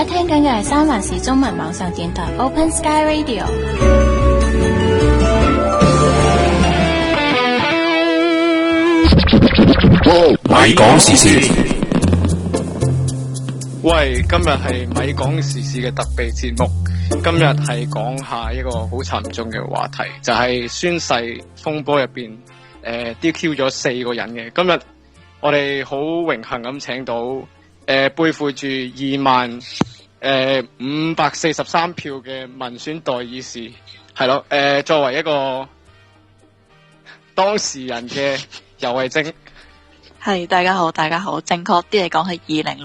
家聽緊嘅係三藩市中文網上電台 Open Sky Radio。咪講時事。喂，今日係咪講時事嘅特備節目。今日係講下一個好沉重嘅話題，就係宣誓風波入邊DQ 咗4個人嘅。今日我哋好榮幸咁請到背負住20543票嘅民選代議士，係咯，作為一個當事人嘅游蕙禎。係，大家好，大家好，正確啲嚟講係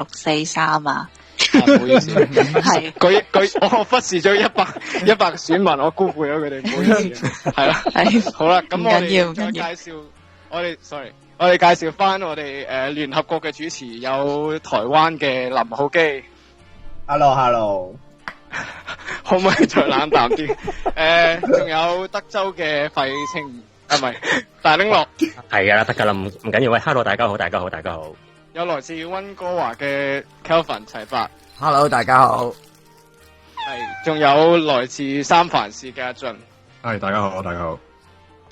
20643啊。唔好意思，係佢我忽視咗100個選民，我辜負咗佢哋，唔好意思，係啦，係好啦，咁我哋再介紹我哋介紹翻我哋聯合國嘅主持，有台灣嘅林浩基 ，hello， 可唔可以再冷淡啲？仲有德州嘅費清，唔係大拎樂，係噶啦，得噶啦，唔緊要。喂 ，hello， 大家好，大家好，大家好。有來自溫哥華嘅 Kelvin 齊伯 ，hello， 大家好。係，仲有來自三藩市嘅阿俊，係，大家好，大家好。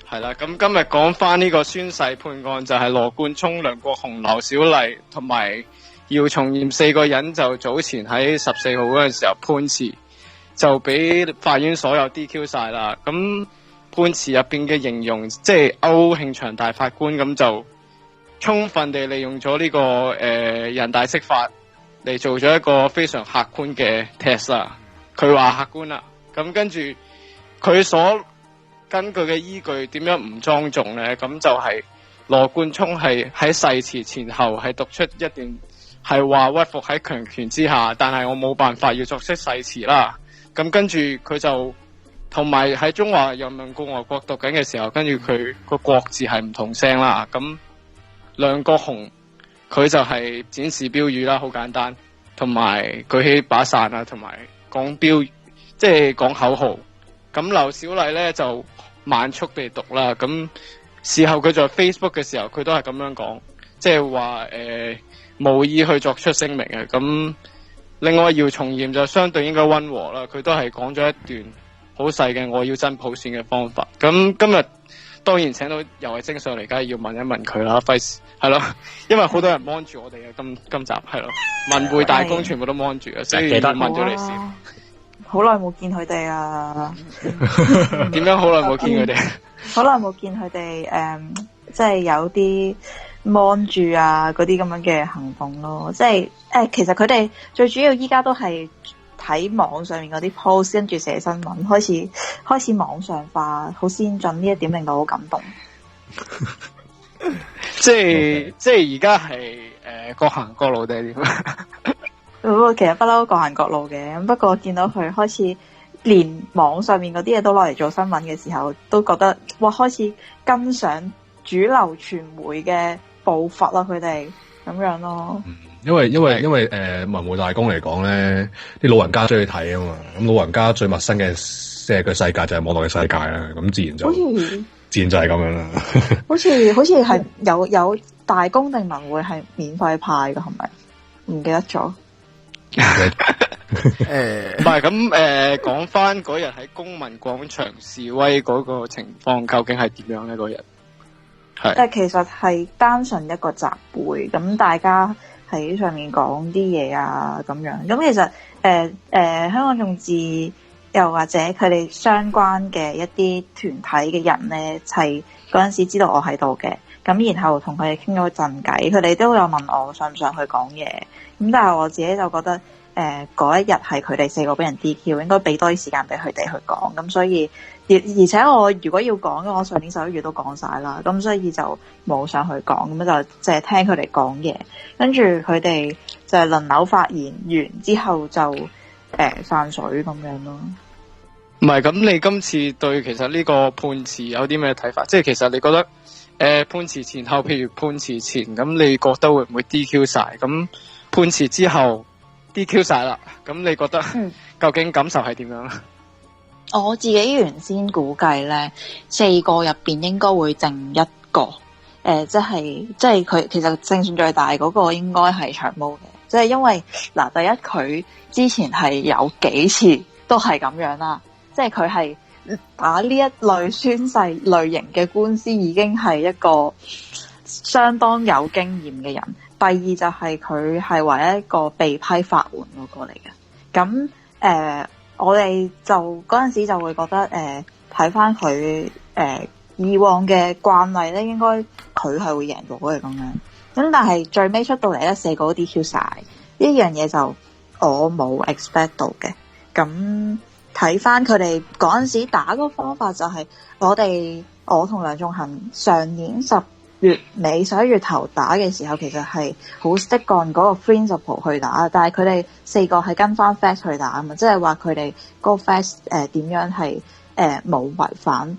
係啦，咁今日講翻呢個宣誓判案，就係羅冠聰、梁國雄、劉小麗同埋姚松炎4個人，就早前喺14號嗰陣時候判詞，就俾法院所有 DQ 晒啦。咁判詞入邊嘅形容，即係歐慶祥大法官咁就充分地利用咗呢個人大釋法嚟做咗一個非常客觀嘅 test 啦。佢話客觀啦，咁跟住佢所根據嘅依據點樣唔莊重呢？咁就係羅冠聰係喺誓詞前後係讀出一段係話屈服喺強權之下，但係我冇辦法要作出誓詞啦。咁跟住佢就同埋喺中華人民共和國讀緊嘅時候，跟住佢個國字係唔同聲啦。咁梁國雄佢就係展示標語啦，好簡單，同埋舉起把傘啊，同埋講標，即係講口號。咁劉小麗咧就慢速地讀啦。咁事後佢在 Facebook 嘅時候，佢都係咁樣講，即係話無意去作出聲明嘅。咁另外姚松炎就相對應該溫和啦，佢都係講咗一段好細嘅我要真普選嘅方法。咁今日當然請到游蕙禎上嚟，梗係要問一問佢啦，費事係咯，因為好多人 mon 住我哋嘅今集係咯，文匯大公全部都 mon 住嘅，所以要問咗你先。好耐冇見佢哋啊！點樣好耐冇見佢哋？好耐冇見佢哋即係有啲 mon 住啊嗰啲咁樣嘅行動咯。即係其實佢哋最主要依家都係睇網上面嗰啲 post， 跟住寫新聞，開始網上化，好先進，呢一點令到好感動。即係而家係各行各路定係點？其實不嬲各行各路嘅，不過見到佢開始連網上面嗰啲嘢都攞嚟做新聞嘅時候，都覺得哇，開始跟上主流傳媒嘅步伐啦，佢哋咁樣咯。因為文匯大公嚟講咧，啲老人家中意睇啊嘛，咁老人家最陌生嘅世界就係網絡嘅世界啦，咁自然就係咁樣啦。好似係有大公定文匯係免費派嘅，係咪？唔記得咗。唔係咁講翻嗰日喺公民廣場示威嗰個情況，究竟係點樣咧？嗰日係其實係單純一個集會，咁大家喺上面講啲嘢啊咁樣。咁其實香港眾志又或者佢哋相關嘅一啲團體嘅人咧，係嗰陣時知道我喺度嘅，咁然後同佢哋傾咗陣偈，佢哋都有問我上唔上去講嘢。咁但係我自己就覺得，嗰一日係佢哋4個俾人 DQ， 應該俾多啲時間俾佢哋去講。咁所以，而且我如果要講嘅，我上年11月都講晒啦。咁所以就冇上去講，咁就淨係聽佢哋講嘢。跟住佢哋就係輪流發言完之後就散水咁樣咯。唔係咁，你今次對其實呢個判詞有啲咩睇法？即係其實你覺得判詞前後，譬如判詞前咁，你覺得會唔會 DQ 晒？咁判詞之後 DQ 晒啦，咁你覺得究竟感受係點樣？我自己原先估計咧，4個入邊應該會剩1個，即係佢其實勝算最大嗰個應該係長毛嘅。即係因為嗱，第一佢之前係有幾次都係咁樣啦，即係佢係打呢一類宣誓類型嘅官司已經係一個相當有經驗嘅人。第二就係佢係唯一一個被批法援嗰個嚟嘅。咁我哋就嗰陣時就會覺得睇翻佢以往嘅慣例咧，應該佢係會贏到嘅咁樣。咁但係最尾出到嚟咧，4個都 DQ晒，呢樣嘢就我冇 expect 到嘅。咁睇翻佢哋嗰陣時打個方法就係我同梁頌恆上年10月尾11月頭打嘅時候，其實係好 stick on 嗰個 principle 去打，但係佢哋4個係跟翻 fact 去打啊嘛，即係話佢哋嗰個 fact 點樣係冇違反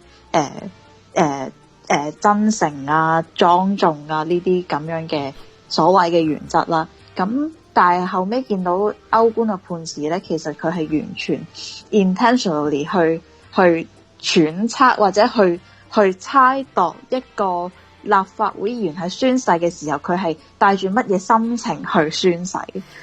真誠啊、莊重啊呢啲咁樣嘅所謂嘅原則啦。咁但係後尾見到歐官嘅判詞咧，其實佢係完全 intentionally 去揣測或者去猜度一個立法會議員喺宣誓嘅時候，佢係帶住乜嘢心情去宣誓，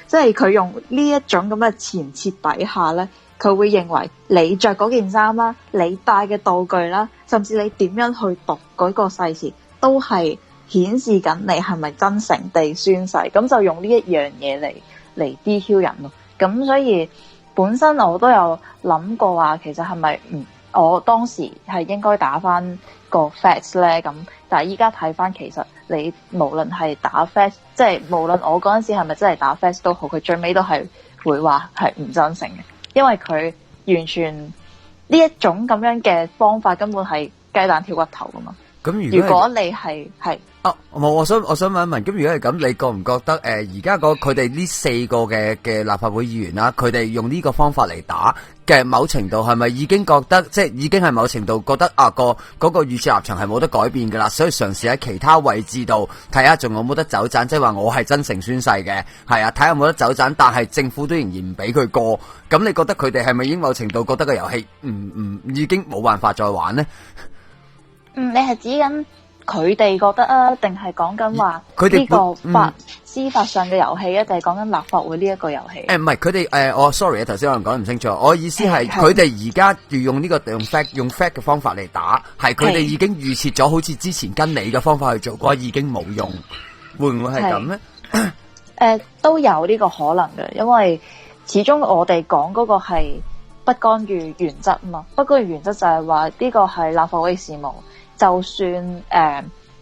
即係佢用呢一種咁嘅前設底下咧，佢會認為你着嗰件衫啦，你帶嘅道具啦，甚至你點樣去讀嗰個誓詞，都係顯示緊你係咪真誠地宣誓，咁就用呢一樣嘢嚟 DQ 人咯。咁所以本身我都有諗過話，其實係咪我當時係應該打翻個 facts 咧？咁但係依家睇翻，其實你無論係打 facts， 即係無論我嗰陣時係咪真係打 facts 都好，佢最尾都係會話係唔真誠嘅，因為佢完全呢一種咁樣嘅方法根本係雞蛋挑骨頭噶嘛。咁如果你係我想問一問，咁如果係咁，你覺唔覺得而家佢哋呢4個嘅立法會議員啦，佢哋用呢個方法嚟打嘅某程度係咪已經覺得即係已經係某程度覺得嗰個預設立場係冇得改變㗎啦？所以嘗試喺其他位置度睇下仲有冇得走盞，即係話我係真誠宣誓嘅，係啊，睇下有冇得走盞，但係政府都仍然唔俾佢過。咁你覺得佢哋係咪已經某程度覺得個遊戲已經冇辦法再玩呢？你係指緊佢哋覺得啊，定係講緊話呢個司法上嘅遊戲啊，定係講緊立法會呢一個遊戲？唔係佢哋sorry 啊，頭先可能講得唔清楚。我意思係佢哋而家要用呢個用 fact 嘅方法嚟打，係佢哋已經預設咗，好似之前跟你嘅方法去做過，已經冇用，會唔會係咁咧？都有呢個可能嘅，因為始終我哋講嗰個係不干預原則啊嘛，不干預原則就係話呢個係立法會事務。就算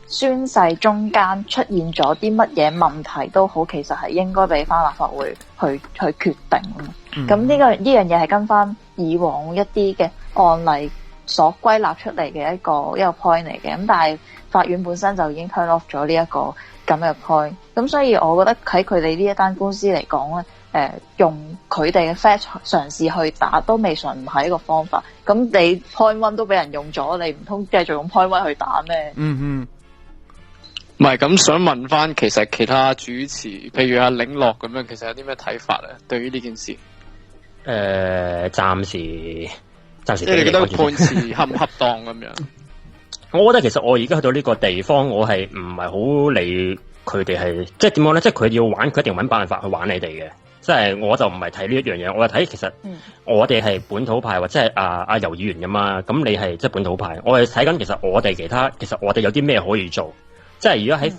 宣誓中間出現咗啲乜嘢問題都好，其實係應該俾翻立法會去決定。咁呢樣嘢係跟翻以往一啲嘅案例所歸納出嚟嘅一個 point 嚟嘅。咁但係法院本身就已經 turn off 咗呢一個咁嘅 point。咁所以我覺得喺佢哋呢一單官司嚟講咧，用佢哋嘅 fact 嘗試去打都未嘗唔係一個方法。咁你 point one 都俾人用咗，你唔通繼續用 point one 去打咩？唔係咁想問翻，其實其他主持，譬如阿領樂咁樣，其實有啲咩睇法咧？對於呢件事，暫時，即係你覺得判詞恰唔恰當咁樣？我覺得其實我而家去到呢個地方，我係唔係好理佢哋係，即係點講咧？即係佢要玩，佢一定揾辦法去玩你哋嘅。即係我就唔係睇呢一樣嘢，我係睇其實我哋係本土派或者係阿游議員㗎嘛。咁你係即係本土派，我係睇緊其實我哋其實我哋有啲咩可以做。即係如果喺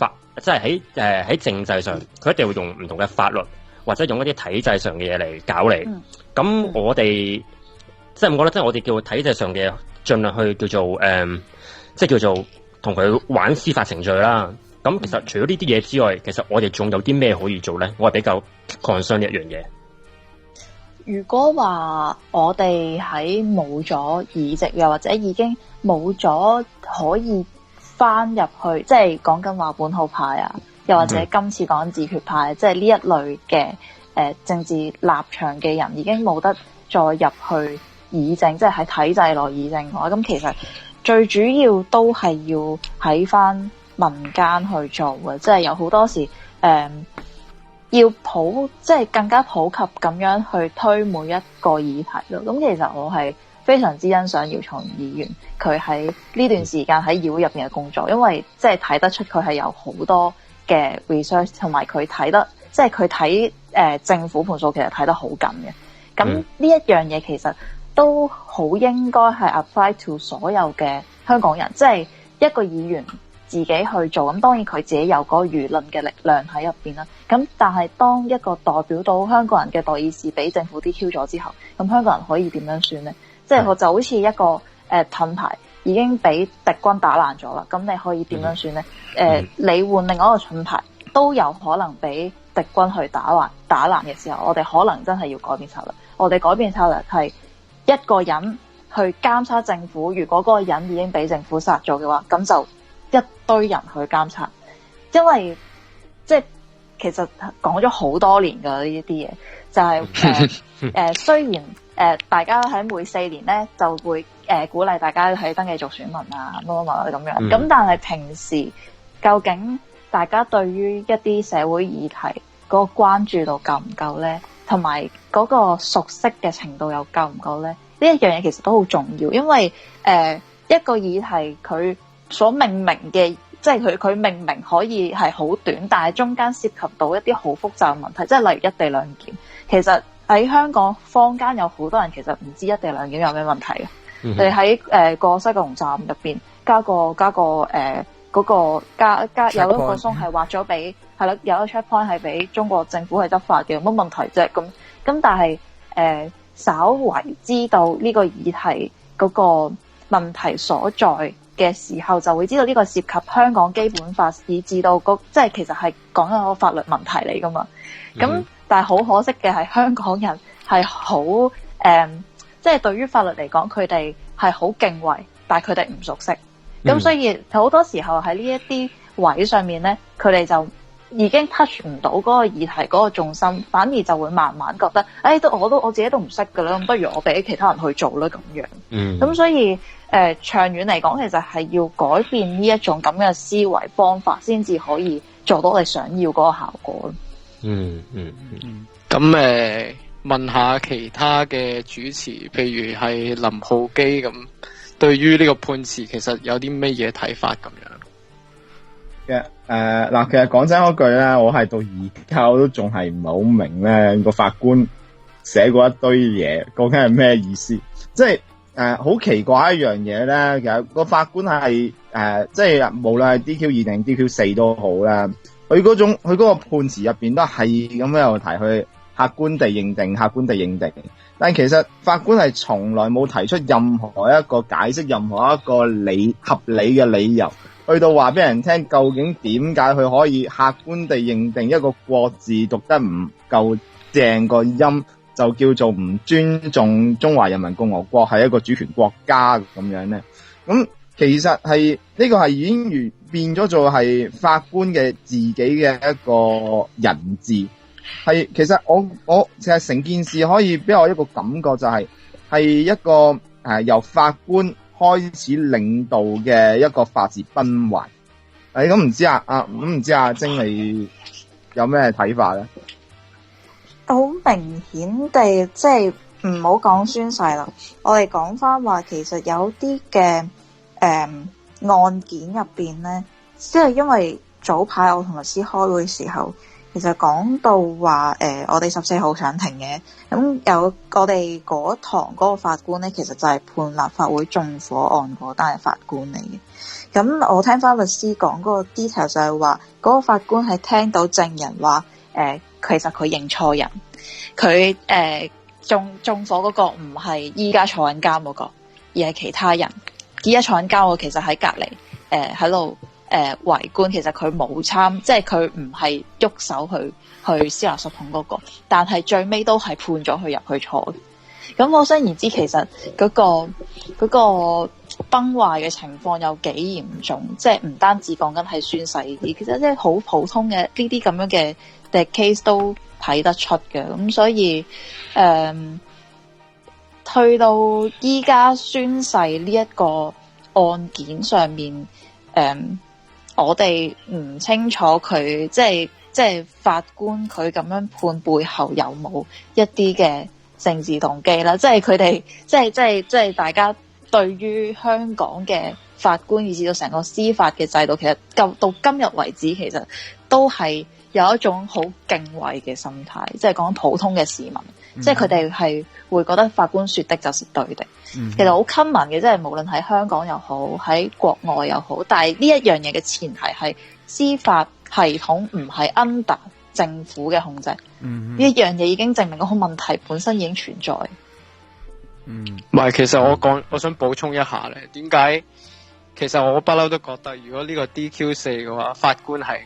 即係喺政制上，佢一定會用唔同嘅法律或者用一啲體制上嘅嘢嚟搞你。咁我哋即係我覺得，即係我哋叫體制上嘅，盡量去叫做即係叫做同佢玩司法程序啦。咁其實除咗呢啲嘢之外，其實我哋仲有啲咩可以做咧？我係比較 concern 一樣嘢。如果話我哋喺冇咗議席，又或者已經冇咗可以翻入去，即係講緊話本土派啊，又或者今次講自決派，即係呢一類嘅政治立場嘅人，已經冇得再入去議政，即係喺體制內議政嘅話，咁其實最主要都係要喺翻民間去做嘅，即係有好多時要即係更加普及咁樣去推每一個議題咯。咁其實我係非常之欣賞姚松炎議員佢喺呢段時間喺議會入邊嘅工作，因為即係睇得出佢係有好多嘅 research， 同埋佢睇得即係佢睇政府盤數其實睇得好緊嘅。咁呢一樣嘢其實都好應該係 apply to 所有嘅香港人，即係一個議員自己去做。咁當然佢自己有嗰個輿論嘅力量喺入邊啦。咁但係當一個代表到香港人嘅代議士俾政府 DQ 咗之後，咁香港人可以點樣算呢？即係我就好似一個盾牌已經俾敵軍打爛咗啦，咁你可以點樣算呢？你換另外一個盾牌都有可能俾敵軍去打爛嘅時候，我哋可能真係要改變策略。我哋改變策略係一個人去監察政府，如果嗰個人已經俾政府殺咗嘅話，咁就一堆人去監察。因為即係其實講咗好多年㗎呢一啲嘢，就係雖然大家喺每4年咧就會鼓勵大家去登記做選民啊，乜咁樣。咁但係平時究竟大家對於一啲社會議題嗰個關注度夠唔夠咧？同埋嗰個熟悉嘅程度又夠唔夠咧？呢一樣嘢其實都好重要，因為一個議題佢所命名嘅，即係佢命名可以係好短，但係中間涉及到一啲好複雜嘅問題，即係例如一地兩檢。其實喺香港坊間有好多人其實唔知一地兩檢有咩問題嘅。你喺個西九龍站入邊加個嗰個有一個松係劃咗俾係啦，有一個 checkpoint 係俾中國政府去執法嘅，有乜問題啫？咁但係稍為知道呢個議題嗰個問題所在嘅時候，就會知道呢個涉及香港基本法，以至到即係其實係講緊個法律問題嚟噶嘛。咁但係好可惜嘅係香港人係好即係對於法律嚟講，佢哋係好敬畏，但係佢哋唔熟悉。咁所以好多時候喺呢一啲位上面咧，佢哋就已經 touch 唔到嗰個議題嗰個重心，反而就會慢慢覺得，我自己都唔識㗎啦，咁不如我俾其他人去做啦咁樣。咁所以長遠嚟講，其實係要改變呢一種咁嘅思維方法，先至可以做到我哋想要嗰個效果。咁問下其他嘅主持，譬如係林浩基咁，對於呢個判詞其實有啲咩嘢睇法咁樣？其實講真嗰句咧，我係到而家我都仲係唔係好明咧個法官寫過一堆嘢，究竟係咩意思？即係好奇怪一樣嘢咧，其實個法官係即係無論係 DQ2 定 DQ4 都好啦，佢嗰個判詞入邊都係咁樣有提佢客觀地認定，但其實法官係從來冇提出任何一個解釋，任何一個合理嘅理由，去到話俾人聽究竟點解佢可以客觀地認定一個國字讀得唔夠正個音，就叫做唔尊重中華人民共和國係一個主權國家咁樣咧？咁其實係呢個係已經變咗做係法官嘅自己嘅一個人治。係，其實我其實成件事可以俾我一個感覺，就係一個由法官開始領導嘅一個法治崩壞。咁唔知阿晶你有咩睇法咧？好明顯地，即係唔好講宣誓啦，我哋講翻話，其實有啲嘅案件入邊咧，即係因為早排我同律師開會嘅時候，其實講到話我哋14號上庭嘅，咁有我哋嗰堂嗰個法官咧，其實就係判立法會縱火案嗰單嘅法官嚟嘅。咁我聽翻律師講嗰個 detail 就係話，嗰個法官係聽到證人話其實佢認錯人，佢縱火嗰個唔係依家坐緊監嗰個，而係其他人。依家坐緊監嗰個其實喺隔離喺度圍觀，其實佢冇參，即係佢唔係喐手去私拿實桶嗰個，但係最尾都係判咗佢入去坐。咁可想而知，其實嗰個崩壞嘅情況有幾嚴重，即係唔單止講緊係宣誓呢啲，其實即係好普通嘅呢啲咁樣嘅 case 都睇得出嘅。咁所以去到依家宣誓呢一個案件上面，我哋唔清楚佢即係法官佢咁樣判背後有冇一啲嘅政治動機啦，即係佢哋即係大家對於香港嘅法官以至到成個司法嘅制度，其實到今日為止，其實都係有一種好敬畏嘅心態，即係講普通嘅市民，即係佢哋係會覺得法官說的就是對的。其實好 common 嘅，即係無論喺香港又好，喺國外又好，但係呢一樣嘢嘅前提係司法系統唔係 under 政府嘅控制。呢一樣嘢已經證明嗰個問題本身已經存在。唔係，其實我想補充一下咧，點解？其實我不嬲都覺得，如果呢個 DQ4嘅話，法官係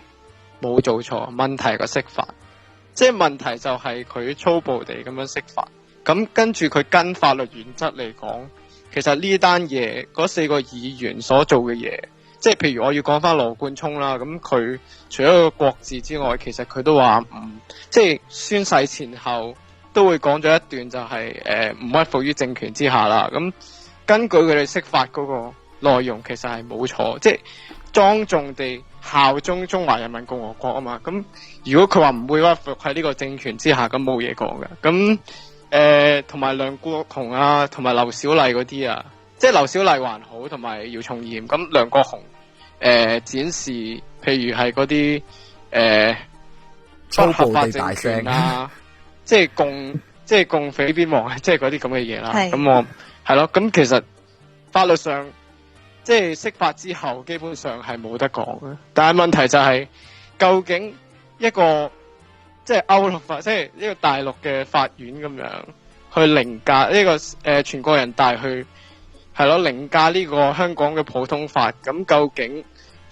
冇做錯，問題係個釋法，即係問題就係佢粗暴地咁樣釋法。咁跟住佢跟法律原則嚟講，其實呢單嘢嗰4個議員所做嘅嘢，即係譬如我要講翻羅冠聰啦，咁佢除咗個國字之外，其實佢都話即係宣誓前後都會講咗一段就係唔屈服於政權之下啦。咁根據佢哋釋法嗰個內容，其實係冇錯，即係莊重地效忠中華人民共和國啊嘛。咁如果佢話唔會屈服喺呢個政權之下，咁冇嘢講嘅。咁同埋梁國雄啊，同埋劉小麗嗰啲啊，即係劉小麗還好，同埋姚松炎。咁梁國雄展示，譬如係嗰啲不合法政權啊，即係共匪邊忘，即係嗰啲咁嘅嘢啦。咁我係咯，咁其實法律上即係釋法之後，基本上係冇得講嘅。但係問題就係，究竟一個即係歐陸法，即係呢個大陸嘅法院咁樣去凌駕呢個全國人大去係咯凌駕呢個香港嘅普通法，咁究竟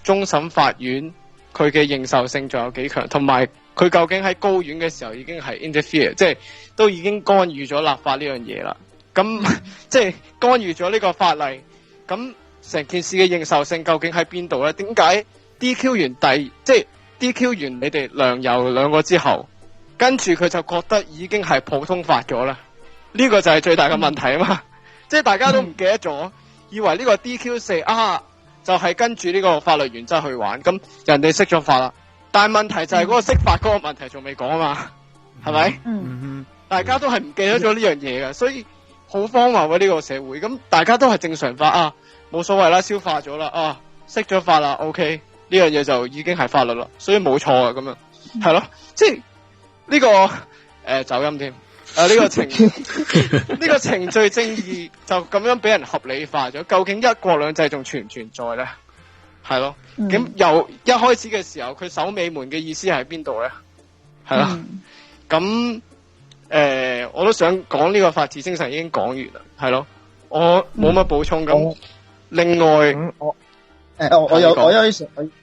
終審法院佢嘅認受性仲有幾強？同埋佢究竟喺高院嘅時候已經係 interfere， 即係都已經干預咗立法呢樣嘢啦。咁即係干預咗呢個法例，咁成件事嘅認受性究竟喺邊度咧？點解 DQ 完即係 DQ 完你哋梁游兩個之後，跟住佢就覺得已經係普通法咗啦？呢個就係最大嘅問題啊嘛！即係大家都唔記得咗，以為呢個 DQ4 啊就係跟住呢個法律原則去玩，咁人哋釋咗法啦。但係問題就係嗰個釋法嗰個問題仲未講啊嘛，係咪？大家都係唔記得咗呢樣嘢嘅，所以好荒謬嘅呢個社會。咁大家都係正常法啊，冇所謂啦，消化咗啦，啊釋咗法啦 ，OK， 呢樣嘢就已經係法律啦，所以冇錯啊，咁樣係咯，即係呢個走音添。呢個程序正義就咁樣俾人合理化咗，究竟一國兩制仲存唔存在咧？係咯，咁由一開始嘅時候，佢守尾門嘅意思係邊度咧？係咯，咁我都想講呢個法治精神已經講完啦，係咯，我冇乜補充。咁另外，我有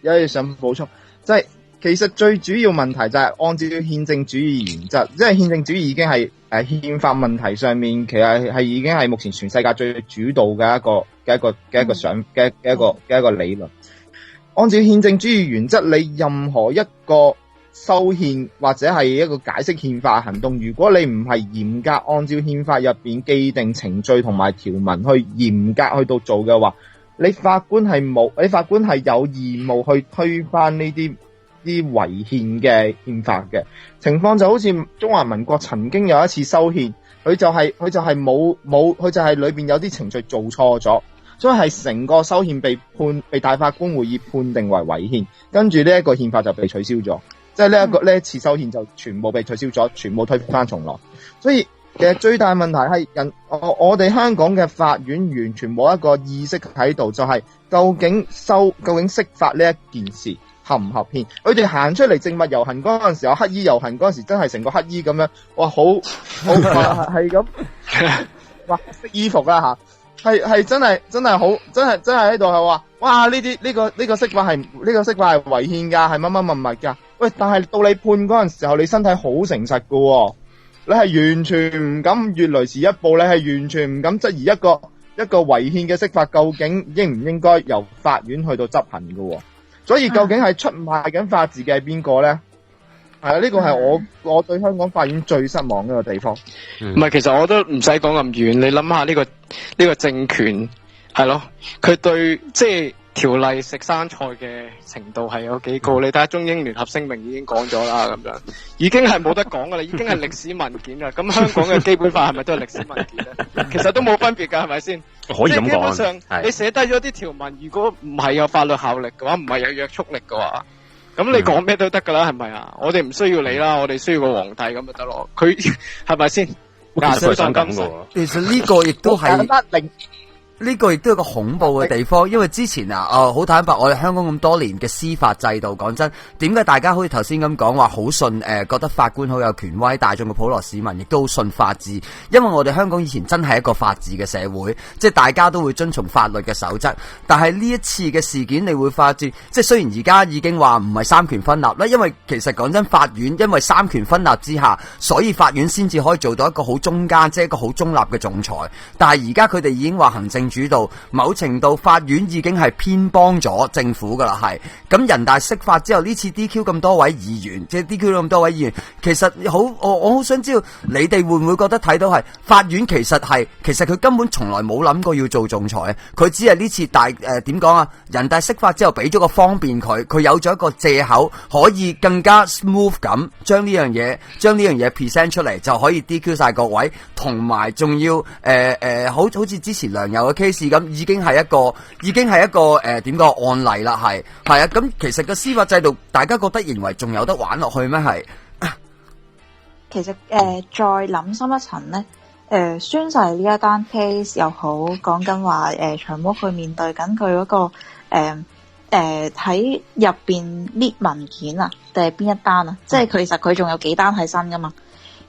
嘢想補充，即係其實最主要問題就係按照憲政主義原則，即係憲政主義已經係憲法問題上面，其實係已經係目前全世界最主導嘅一個理論。按照憲政主義原則，你任何一個修憲或者係一個解釋憲法行動，如果你唔係嚴格按照憲法入邊既定程序同埋條文去嚴格去到做嘅話，你法官係有義務去推翻呢啲違憲嘅憲法嘅情況。就好似中華民國曾經有一次修憲，佢就係裏邊有啲程序做錯咗，所以係成個修憲被大法官會議判定為違憲，跟住呢一個憲法就被取消咗，即係呢一次修憲就全部被取消咗，全部推翻重來。所以其實最大問題係我哋香港嘅法院完全冇一個意識喺度，就係究竟釋法呢一件事合唔合憲？佢哋行出嚟證物遊行嗰陣時候，黑衣遊行嗰陣時真係成個黑衣咁樣，哇，好係咁，哇，識衣服啦吓，係真係好，真係喺度係話，哇，呢個釋法係違憲噶，係乜乜物噶？喂，但係到你判嗰陣時候，你身體好誠實噶，你係完全唔敢越雷池一步，你係完全唔敢質疑一個違憲嘅釋法究竟應唔應該由法院去到執行噶。所以究竟係出賣緊法治嘅係邊個咧？係啊，呢個係我對香港法院最失望嘅一個地方。唔係，其實我都唔使講咁遠，你諗下呢個政權係咯，佢對即係條例食生菜嘅程度係有幾高？你睇下中英聯合聲明已經講咗啦，咁樣已經係冇得講噶啦，已經係歷史文件啦。咁香港嘅基本法係咪都係歷史文件咧？其實都冇分別噶，係咪先？可以咁講。即係基本上，你寫低咗啲條文，如果唔係有法律效力嘅話，唔係有約束力嘅話，咁你講咩都得噶啦，係咪啊？我哋唔需要你啦，我哋需要個皇帝咁就得咯。佢係咪先？其實想咁嘅。其實呢個亦都係。呢個亦都係個恐怖嘅地方，因為之前好坦白，我哋香港咁多年嘅司法制度，講真，點解大家好似頭先咁講話好信覺得法官好有權威，大眾嘅普羅市民亦都好信法治，因為我哋香港以前真係一個法治嘅社會，即係大家都會遵從法律嘅守則。但係呢一次嘅事件，你會發現，即係雖然而家已經話唔係三權分立啦，因為其實講真，法院因為三權分立之下，所以法院先至可以做到一個好中間，即係一個好中立嘅仲裁。但係而家佢哋已經話行政主導，某程度法院已經係偏幫咗政府噶啦，係咁人大釋法之後，呢次 DQ 咁多位議員，即係 DQ 咁多位議員，其實我好想知道你哋會唔會覺得睇到係法院其實佢根本從來冇諗過要做仲裁，佢只係呢次點講啊？人大釋法之後俾咗個方便佢有咗一個借口，可以更加 smooth 咁將呢樣嘢 present 出嚟，就可以 DQ 晒各位，同埋仲要好似之前梁游嘅 case 咁，已經係一個點講案例啦，係啊。咁其實個司法制度，大家覺得認為仲有得玩落去咩？係其實再諗深一層咧，宣誓呢一單 case 又好，講緊話長毛佢面對緊佢嗰個喺入邊搣文件啊，定係邊一單啊？即係其實佢仲有幾單喺身噶嘛？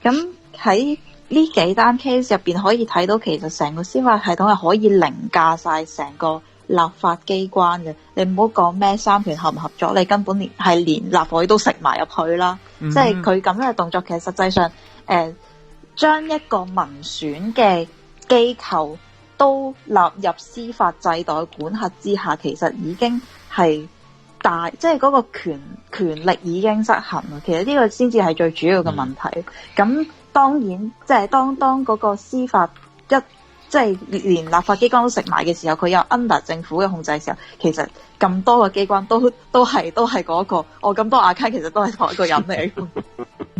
咁喺呢幾單 case 入邊可以睇到，其實成個司法系統係可以凌駕晒成個立法機關嘅。你唔好講咩三權合唔合作，你根本連立法會都食埋入去啦。即係佢咁樣嘅動作，其實實際上將一個民選嘅機構都納入司法制度嘅管轄之下，其實已經係即係嗰個權力已經失衡啦。其實呢個先至係最主要嘅問題。咁當然，即係當嗰個司法即係連立法機關都食埋嘅時候，佢有 under 政府嘅控制嘅時候，其實咁多個機關都係嗰個，咁多 account 其實都係同一個人嚟。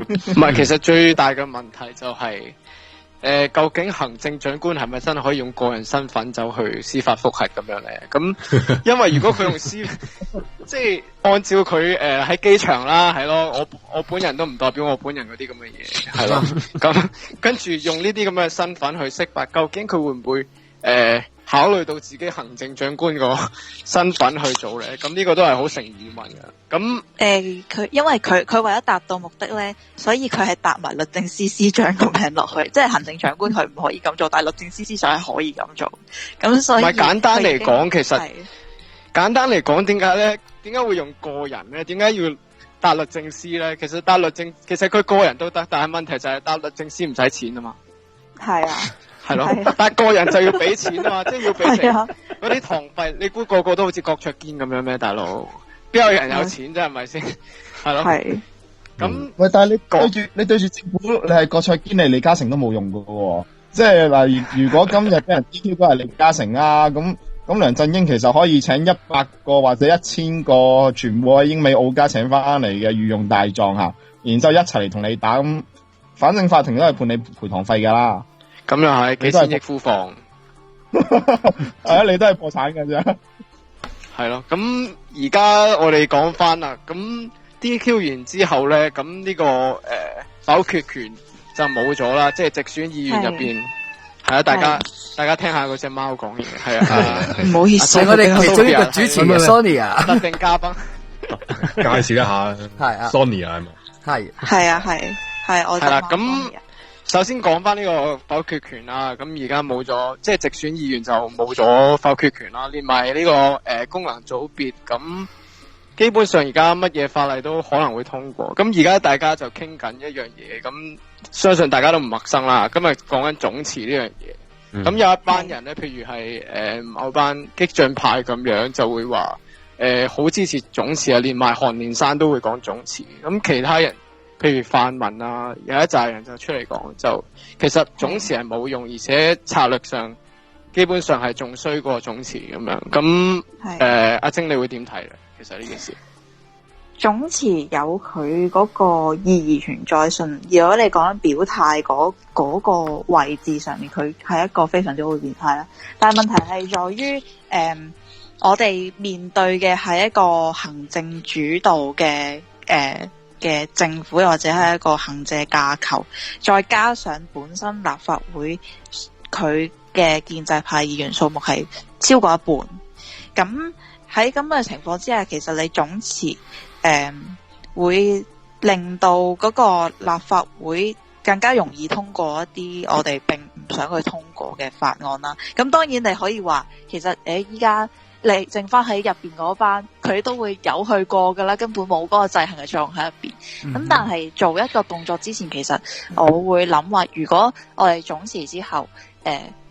唔係，其實最大嘅問題就係、究竟行政長官係咪真係可以用個人身份走去司法覆核咁樣咧？咁因為如果佢用即係按照佢喺機場啦，係咯，我本人都唔代表我本人嗰啲咁嘅嘢，係咯。咁跟住用呢啲咁嘅身份去釋法，究竟佢會唔會考慮到自己行政長官個身份去做咧？咁呢個都係好成疑問嘅。咁佢因為佢為咗達到目的咧，所以佢係搭埋律政司司長個名落去，即係行政長官佢唔可以咁做，但係律政司司長係可以咁做。咁所以唔係簡單嚟講，其實簡單嚟講，點解咧？點解會用個人咧？點解要搭律政司咧？其實其實佢個人都得，但係問題就係搭律政司唔使錢啊嘛。係啊。係咯，但係個人就要俾錢啊嘛，即係要俾嗰啲堂費。你估個個都好似郭卓堅咁樣咩？大佬邊有人有錢啫？係咪先？係咯。係。咁喂，但係你對住政府，你係郭卓堅，你李嘉誠都冇用噶喎。即係嗱，如果今日俾人 DQ 都係李嘉誠啊，咁梁振英其實可以請100個或者1000個全部喺英美澳加請翻嚟嘅御用大狀吓，然之後一齊嚟同你打，咁反正法庭都係判你賠堂費噶啦。咁又係幾千億庫房，係啊，你都係破產㗎啫。係咯，咁而家我哋講翻啦，咁 DQ 完之後咧，咁呢個否決權就冇咗啦，即係直選議員入邊，係啊，大家聽下嗰隻貓講嘢，係啊，唔好意思，我哋其中一個主持人 Sonia 啊，特定嘉賓，介紹一下，係啊 Sonia 係咪？係我係啦，咁。首先講翻呢個否決權啦，咁而家冇咗，即係直選議員就冇咗否決權啦，連埋呢個功能組別，咁基本上而家乜嘢法例都可能會通過。咁而家大家就傾緊一樣嘢，咁相信大家都唔陌生啦。今日講緊總辭呢樣嘢，咁有一班人咧，譬如係某班激進派咁樣，就會話好支持總辭啊，連埋韓連山都會講總辭，咁其他人。譬如泛民啊，有一紮人就出嚟講，就其實總辭係冇用，而且策略上基本上係仲衰過總辭咁樣。咁阿晶你會點睇咧？其實呢件事總辭有佢嗰個意義存在性，如果你講緊表態嗰個位置上面，佢係一個非常之好嘅表態啦。但係問題係在於我哋面對嘅係一個行政主導嘅嘅政府，又或者係一個行政架構，再加上本身立法會佢嘅建制派議員數目係超過一半，咁喺咁嘅情況之下，其實你總辭會令到嗰個立法會更加容易通過一啲我哋並唔想去通過嘅法案啦。咁當然你可以話，其實依家你剩翻喺入邊嗰班，佢都會有去過噶啦，根本冇嗰個制衡嘅作用喺入邊。咁但係做一個動作之前，其實我會諗話，如果我哋總辭之後，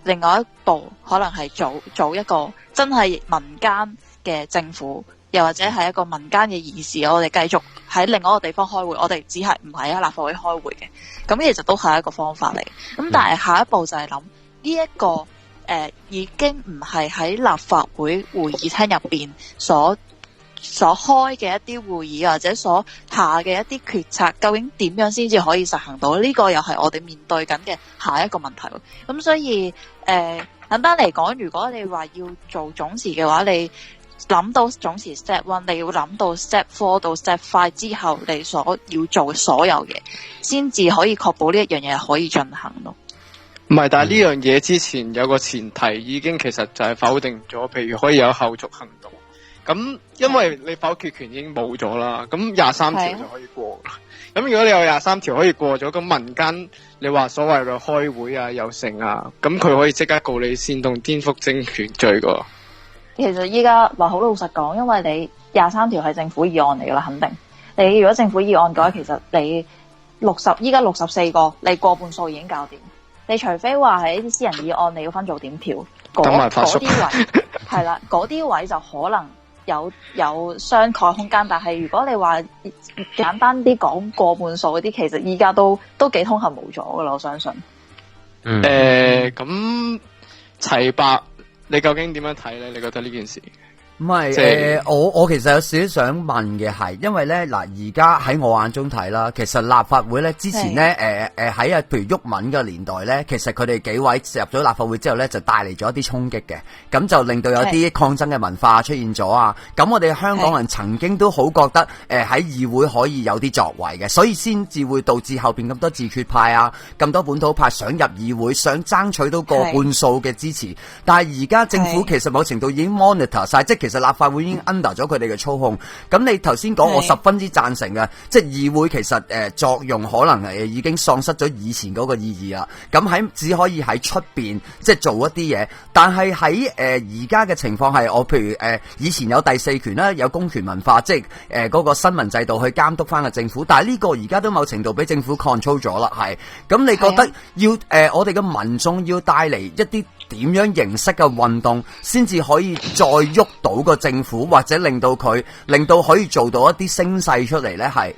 另外一步可能係做一個真係民間嘅政府，又或者係一個民間嘅議事，我哋繼續喺另外一個地方開會，我哋只係唔係喺立法會開會嘅，咁其實都係一個方法嚟。咁但係下一步就係諗呢一個已經唔係喺立法會會議廳入邊所開嘅一啲會議，或者所下嘅一啲決策，究竟點樣先至可以實行到？呢個又係我哋面對緊嘅下一個問題。咁所以簡單嚟講，如果你話要做總辭嘅話，你諗到總辭 step 1，你要諗到 step 4到 step 5之後，你所要做嘅所有嘢，先至可以確保呢一樣嘢可以進行咯。唔係，但係呢樣嘢之前有個前提，已經其實就係否定咗，譬如可以有後續行動。咁因為你否決權已經冇咗啦，咁23條就可以過啦。咁如果你有23條可以過咗，咁民間你話所謂嘅開會啊、有成啊，咁佢可以即刻告你煽動顛覆政權罪噶。其實依家話好老實講，因為你23條係政府議案嚟噶啦，肯定。你如果政府議案嘅話，其實你依家64個，你過半數已經搞掂。你除非話係啲私人議案，你要分組點票，嗰啲位係啦，嗰啲位就可能有商榷空間。但係如果你話簡單啲講過半數嗰啲，其實依家都幾通行無阻噶啦，我相信。咁齊伯，你究竟點樣睇咧？你覺得呢件事？唔係我其實有少少想問嘅係，因為咧嗱，而家喺我眼中睇啦，其實立法會咧之前咧喺譬如毓民嘅年代咧，其實佢哋幾位入咗立法會之後咧，就帶嚟咗一啲衝擊嘅，咁就令到有啲抗爭嘅文化出現咗啊。咁我哋香港人曾經都好覺得喺議會可以有啲作為嘅，所以先至會導致後邊咁多自決派啊，咁多本土派想入議會，想爭取到過半數嘅支持。但係而家政府其實某程度已經 monitor 晒，即係其實立法會已經 under 咗佢哋嘅操控。咁你頭先講，我十分之贊成嘅，即係議會其實作用可能係已經喪失咗以前嗰個意義啦。咁只可以喺出邊即係做一啲嘢，但係喺而家嘅情況係，我譬如以前有第四權啦，有公權文化，即係嗰個新聞制度去監督翻個政府，但係呢個而家都某程度俾政府 control 咗啦。係咁，你覺得要我哋嘅民眾要帶嚟一啲點樣形式嘅運動，先至可以再喐到個政府，或者令到可以做到一啲聲勢出嚟呢？係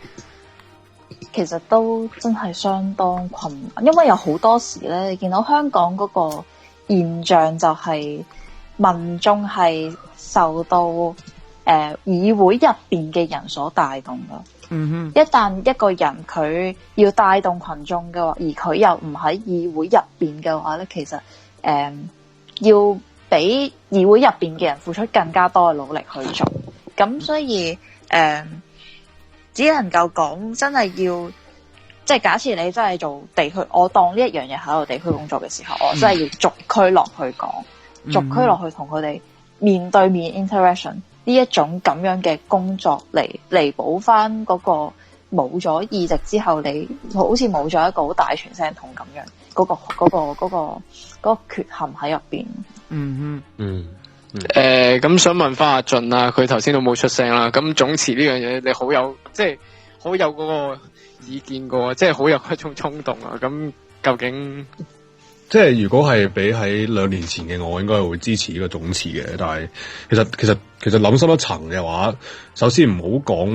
其實都真係相當困難，因為有好多時咧，你見到香港嗰個現象就係民眾係受到議會入邊嘅人所帶動噶。一旦一個人佢要帶動群眾嘅話，而佢又唔喺議會入邊嘅話咧，其實要俾議會入邊嘅人付出更加多嘅努力去做。咁所以只能夠講真係要，即係假設你真係做地區，我當呢一樣嘢喺度地區工作嘅時候，我真係要逐區落去講，逐區落去同佢哋面對面 interaction 呢一種咁樣嘅工作嚟彌補翻嗰個冇咗議席之後，你好似冇咗一個好大傳聲筒咁樣，嗰個缺陷喺入邊。咁想問翻阿俊啊，佢頭先都冇出聲啦。咁總辭呢樣嘢，你好有嗰個意見噶，即係好有一種衝動啊。咁究竟即係如果係比喺2年前嘅我，應該會支持呢個總辭嘅。但係其實諗深一層嘅話，首先唔好講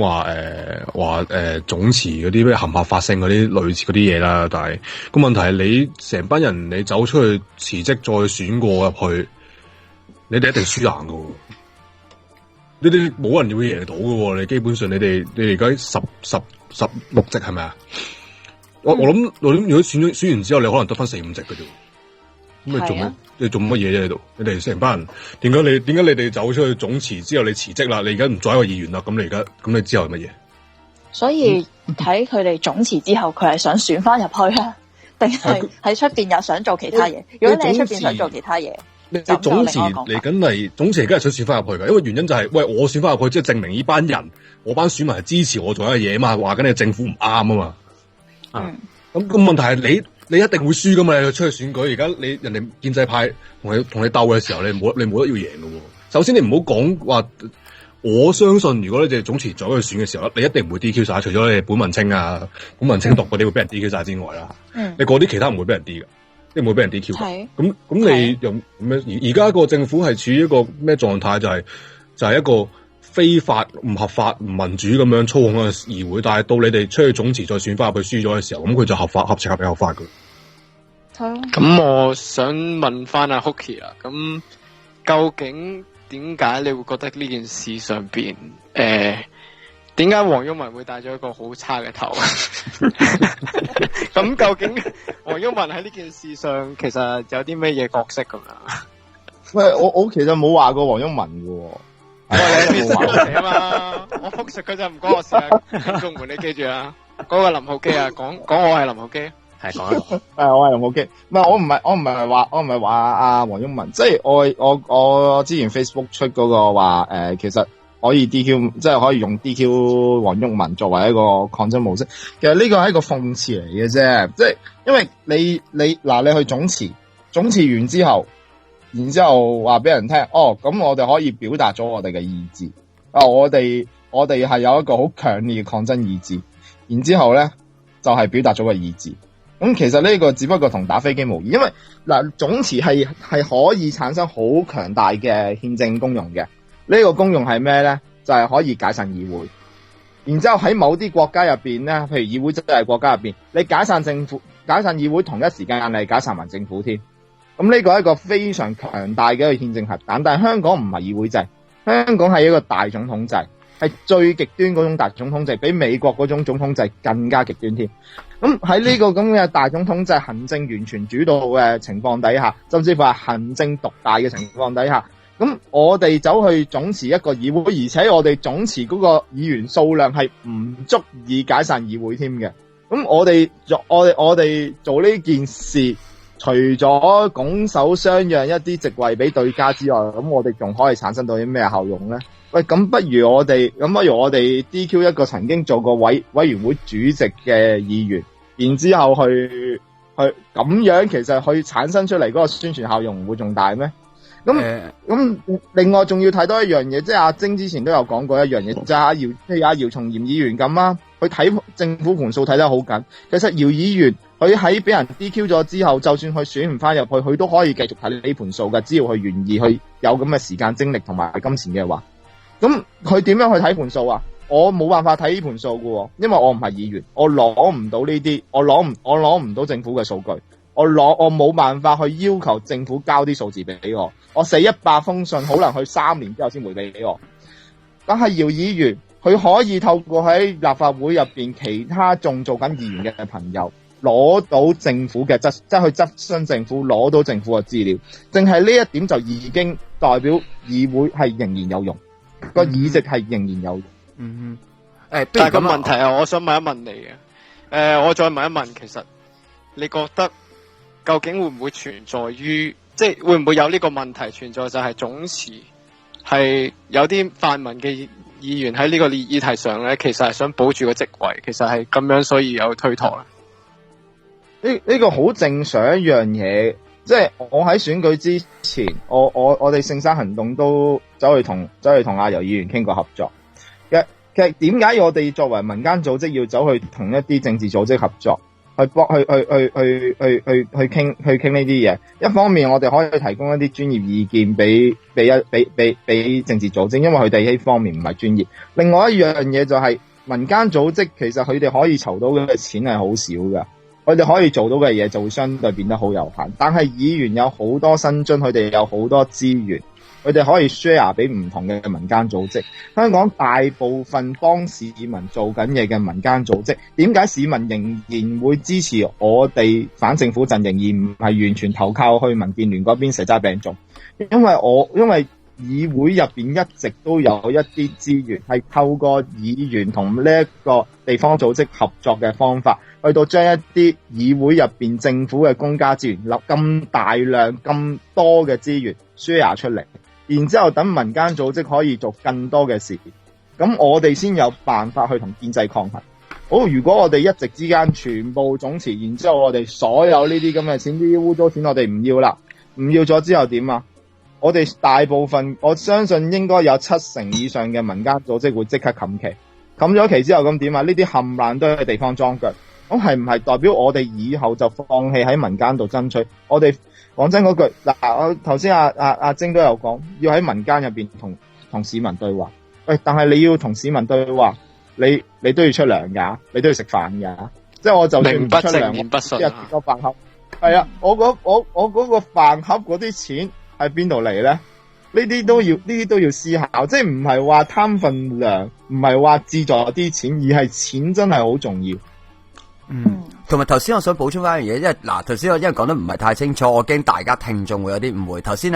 話總辭嗰啲咩合法發聲嗰啲類似嗰啲嘢啦。但係個問題係你成班人你走出去辭職再選過入去，你哋一定輸硬噶。你哋冇人會贏到噶。你基本上你哋而家16席係咪啊？我諗如果選完之後，你可能得翻4-5席嘅啫。咁你做咩？你做乜嘢啫喺度？你哋成班人點解你哋走出去總辭之後你辭職啦？你而家唔再一個議員啦？咁你之後係乜嘢？所以睇佢哋總辭之後，佢係想選翻入去啊，定係喺出邊又想做其他嘢？如果你喺出邊想做其他嘢，你總辭嚟緊嚟總辭，梗係想選翻入去噶。因為原因就係，喂，我選翻入去，即係證明呢班人，我班選民係支持我做一嘅嘢嘛。話緊你政府唔啱啊嘛。咁個問題係你一定會輸噶嘛？你出去選舉，而家你人哋建制派同你鬥嘅時候，你冇得要贏噶。首先你唔好講話。我相信如果你哋總辭咗去選嘅時候，你一定唔會 DQ 晒，除咗你本文清啊、本文清讀嗰啲會俾人 DQ 晒之外啦。你嗰啲其他唔會俾人 D 嘅，即係唔會俾人 DQ。咁你又咁而家個政府係處於一個咩狀態？就係一個非法、唔合法、唔民主咁樣操控嘅議會。但係到你哋出去總辭再選翻入去輸咗嘅時候，咁佢就合法、合情、合理、合法嘅。咁我想問翻阿 Hookie 啦，咁究竟？點解你會覺得呢件事上邊點解黃毓民會帶咗一個好差嘅頭？咁究竟黃毓民喺呢件事上其實有啲咩嘢角色咁樣？喂，我其實冇話過黃毓民嘅。喂，你係邊寫啊嘛？我複述嗰陣唔關我事啊，聽眾們你記住啊，嗰個林浩基啊，講我係林浩基。係講我係林浩基，唔係我唔係話阿黃毓民，即係我之前 Facebook 出嗰個話其實可以 DQ， 即係可以用 DQ 黃毓民作為一個抗爭模式。其實呢個係一個諷刺嚟嘅啫，即係因為你去總辭完之後，然之後話俾人聽，咁我哋可以表達咗我哋嘅意志，我哋係有一個好強烈嘅抗爭意志，然之後咧就係表達咗個意志。咁其實呢個只不過同打飛機無異，因為總辭係可以產生好強大嘅憲政功用嘅。呢個功用係咩咧？就係可以解散議會。然之後喺某啲國家入邊咧，譬如議會制係國家入邊，你解散議會同一時間你解散埋政府添。咁呢個係一個非常強大嘅一個憲政核彈。但係香港唔係議會制，香港係一個大總統制，係最極端嗰種大總統制，比美國嗰種總統制更加極端添。咁喺呢個咁嘅大總統制行政完全主導嘅情況底下，甚至乎係行政獨大嘅情況底下，咁我哋走去總辭一個議會，而且我哋總辭嗰個議員數量係唔足以解散議會添嘅。咁我哋做呢件事，除咗拱手相讓一啲席位俾對家之外，咁我哋仲可以產生到啲咩效用咧？喂，咁不如我哋 DQ 一個曾經做過委員會主席嘅議員，然之後去咁樣，其實去產生出嚟嗰個宣傳效用唔會仲大咩？咁另外仲要睇多一樣嘢，即係阿晶之前都有講過一樣嘢，就係阿姚松炎議員咁啊，佢睇政府盤數睇得好緊。其實姚議員佢喺俾人 DQ 咗之後，就算佢選唔翻入去，佢都可以繼續睇呢盤數噶，只要佢願意去有咁嘅時間精力同埋金錢嘅話。咁佢點樣去睇盤數啊？我冇辦法睇呢盤數喎，因為我唔係議員，我攞唔到呢啲，我攞唔到政府嘅數據，我冇辦法去要求政府交啲數字俾我，我寫100封信，可能去3年之後先回俾我。但係姚議員佢可以透過喺立法會入邊其他仲做緊議員嘅朋友，攞到政府嘅即係去質詢政府，攞到政府嘅資料，淨係呢一點就已經代表議會係仍然有用。個議席係仍然有，但係個問題係，我想問一問你嘅，我再問一問，其實你覺得究竟會唔會存在於，即係會唔會有呢個問題存在，就係總辭係有啲泛民嘅議員喺呢個議題上咧，其實係想保住個職位，其實係咁樣，所以有推脫咧。呢個好正常一樣嘢。即係我喺選舉之前，我哋聖山行動都走去同阿游議員傾過合作。其實點解我哋作為民間組織要走去同一啲政治組織合作，去傾呢啲嘢？一方面我哋可以提供一啲專業意見俾政治組織，因為佢哋呢方面唔係專業。另外一樣嘢就係民間組織，其實佢哋可以籌到嘅錢係好少噶。佢哋可以做到嘅嘢就會相對變得好有限，但係議員有好多薪津，佢哋有好多資源，佢哋可以 share 俾唔同嘅民間組織。香港大部分幫市民做緊嘢嘅民間組織，點解市民仍然會支持我哋反政府陣營，而唔係完全投靠去民建聯嗰邊蛇齋餅糭？因為議會入邊一直都有一啲資源，係透過議員同呢一個地方組織合作嘅方法，去到將一啲議會入邊政府嘅公家資源，咁大量咁多嘅資源 share 出嚟，然之後等民間組織可以做更多嘅事，咁我哋先有辦法去同建制抗衡。好，如果我哋一直之間全部總辭，然之後我哋所有呢啲咁嘅錢，啲污糟錢我哋唔要啦，唔要咗之後點啊？我哋大部分，我相信應該有70%以上嘅民間組織會即刻冚旗，冚咗旗之後咁點啊？呢啲冚爛都係地方裝腳，咁係唔係代表我哋以後就放棄喺民間度爭取？我哋講真嗰句嗱，我頭先阿晶都有講，要喺民間入邊同市民對話。喂，但係你要同市民對話，你都要出糧㗎，你都要食飯㗎。即係我就算唔出糧，名不正言不順，一個飯盒係啊，我嗰個飯盒嗰啲錢喺邊度嚟咧？呢啲都要思考，即係唔係話貪份糧，唔係話資助啲錢，而係錢真係好重要。同埋頭先我想補充翻一樣嘢，因為嗱頭先我因為講得唔係太清楚，我驚大家聽眾會有啲誤會。頭先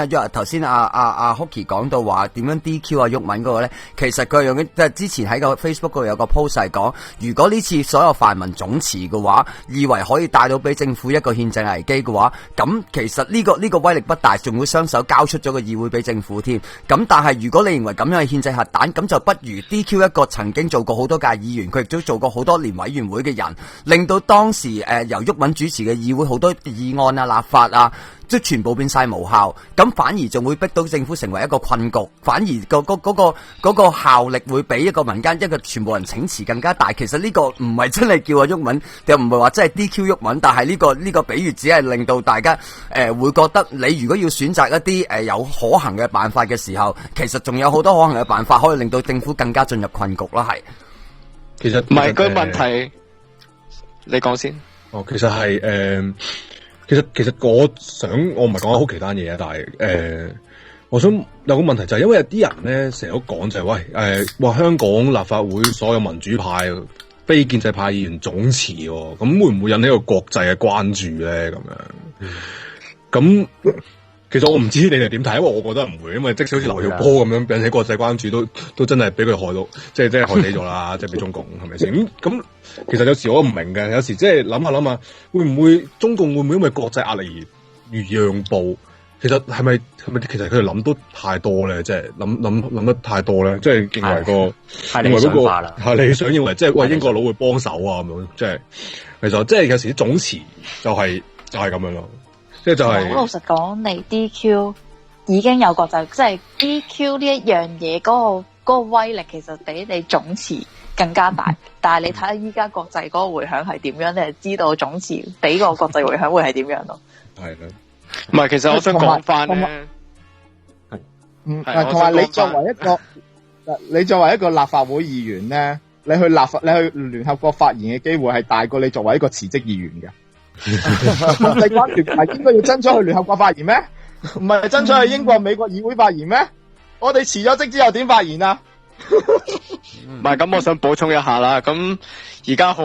阿 Hookie 講到話點樣 DQ 鬱文嗰個咧，其實佢係用緊即係之前喺個 Facebook 嗰度有個 post 係講，如果呢次所有泛民總辭嘅話，以為可以帶到俾政府一個憲制危機嘅話，咁其實呢個威力不大，仲會雙手交出咗個議會俾政府添。咁但係如果你認為咁樣係憲制核彈，咁就不如 DQ 一個曾經做過好多屆議員，佢亦都做過好多年委員會嘅人，令到當時由鬱文主持嘅議會好多議案啊、立法啊，即係全部變晒無效，咁反而仲會逼到政府成為一個困局，反而嗰個效力會比一個民間一個全部人請辭更加大。其實呢個唔係真係叫阿鬱文，又唔係話真係 DQ 鬱文，但係呢個比喻只係令到大家會覺得你如果要選擇一啲有可行嘅辦法嘅時候，其實仲有好多可行嘅辦法可以令到政府更加進入困局啦。係，其實唔係個問題。你講先。其實係其實我唔係講好其他嘢啊，但係我想有個問題就係因為有啲人咧成日都講就係話香港立法會所有民主派非建制派議員總辭喎，咁會唔會引起個國際嘅關注咧？咁樣咁。其實我唔知你哋點睇，因為我覺得唔會，因為即使好似劉曉波咁樣引起國際關注，都真係俾佢害到，即係害死咗啦，即係俾中共係咪先？咁其實有時我都唔明嘅，有時即係諗下，會唔會中共會唔會因為國際壓力而讓步？其實係咪其實佢哋諗得太多咧？即係諗得太多咧？即係認為太理想化啦，係理想認為即係英國佬會幫手啊咁樣，即係其實即係有時啲總辭就係咁樣咯。即係就係，好老實講，你 DQ 已經有國際，即係 DQ 呢一樣嘢嗰個威力其實比你總辭更加大。但係你睇下依家國際嗰個回響係點樣，你係知道總辭比個國際回響會係點樣咯。係啦，唔係，其實我想講翻咧，同埋你作為一個立法會議員咧，你去聯合國發言嘅機會係大過你作為一個辭職議員嘅。你關聯唔係應該要爭取去聯合國發言咩？唔係爭取去英國、美國議會發言咩？我哋辭咗職之後點發言啊？唔係，咁我想補充一下啦。咁而家好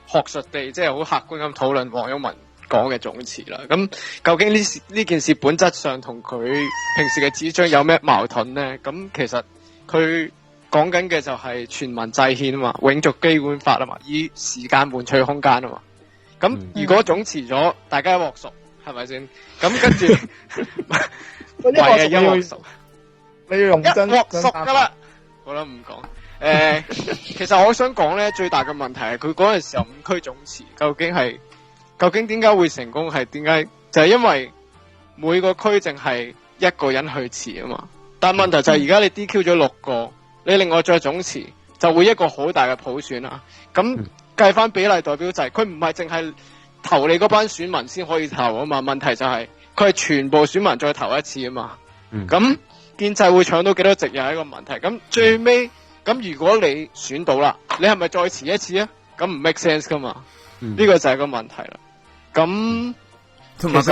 學術地，即係好客觀咁討論黃毓民講嘅總辭啦。咁究竟呢件事本質上同佢平時嘅主張有咩矛盾咧？咁其實佢講緊嘅就係全民制憲啊嘛，永續基本法啊嘛，以時間換取空間啊嘛。咁如果總辭咗，大家一鑊熟，係咪先？咁跟住，一鑊熟，你要用真一鑊熟噶啦。好啦，唔講。其實我想講咧，最大嘅問題係佢嗰陣時候5區總辭，究竟點解會成功？係點解？就係因為每個區淨係一個人去辭啊嘛。但問題就係而家你 DQ 咗6個，你另外再總辭，就會一個好大嘅普選啊。咁計翻比例代表制，佢唔係淨係投你嗰班選民先可以投啊嘛，問題就係佢係全部選民再投一次啊嘛。咁建制會搶到幾多席又係一個問題。咁最尾咁如果你選到啦，你係咪再辭一次啊？咁唔 make sense 噶嘛？呢個就係個問題啦。咁同埋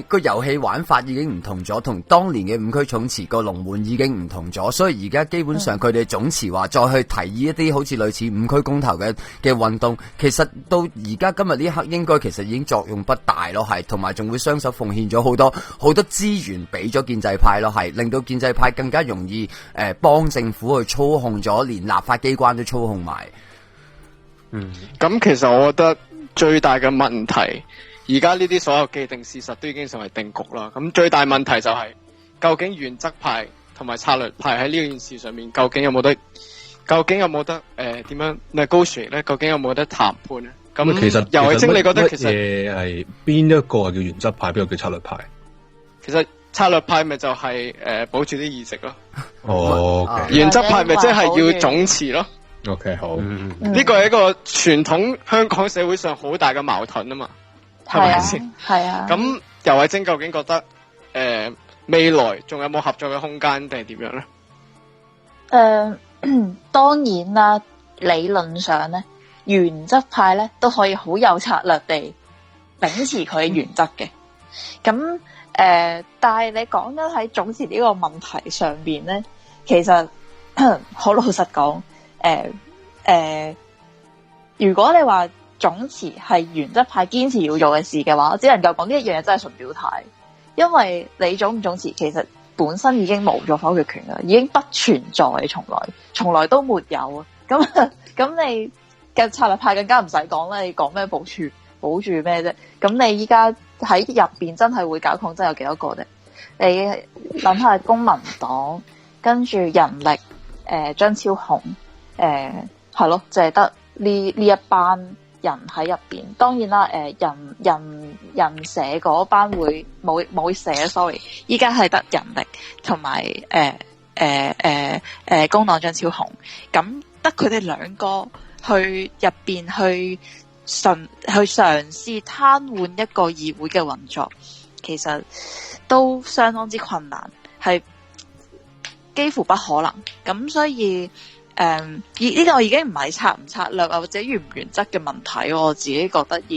個遊戲玩法已經唔同咗，同當年嘅五區總辭個龍門已經唔同咗，所以而家基本上佢哋總辭話再去提議一啲好似類似五區公投嘅運動，其實到而家今日呢一刻應該其實已經作用不大咯，係同埋仲會雙手奉獻咗好多資源俾咗建制派咯，係令到建制派更加容易幫政府去操控咗，連立法機關都操控埋。咁其實我覺得最大嘅問題。而家呢啲所有既定事實都已經成為定局啦。咁最大問題就係、究竟原則派同埋策略派喺呢件事上面，究竟有冇得點樣 negotiate 咧？究竟有冇得談判咧？咁其實游蕙禎，你覺得其實係邊一個係叫原則派，邊個叫策略派？其實策略派咪就係保住啲議席咯。Okay. 原則派咪即係要總辭咯。OK， 好。呢個係一個傳統香港社會上好大嘅矛盾啊嘛。係咪先？係啊。咁游蕙禎究竟覺得未來仲有冇合作嘅空間定係點樣咧？當然啦，理論上咧，原則派咧都可以好有策略地秉持佢嘅原則嘅。咁但係你講得喺總辭呢個問題上邊咧，其實好老實講，如果你話總辭係原則派堅持要做嘅事嘅話，我只能夠講呢一樣嘢真係純表態，因為你總唔總辭其實本身已經冇咗否決權啦，已經不存在，從來都沒有啊。咁你嘅策略派更加唔使講啦，你講咩保住咩啫？咁你依家喺入邊真係會搞抗爭有幾多個啫？你諗下公民黨跟住人力張超雄係咯，就係得呢一班人喺入邊。當然啦，人社嗰班會冇社 sorry， 依家係得人力同埋工黨張超雄，咁得佢哋兩個去入邊去嘗試癱瘓一個議會嘅運作，其實都相當之困難，係幾乎不可能。咁所以呢個已經唔係策唔策略啊，或者原唔原則嘅問題，我自己覺得，而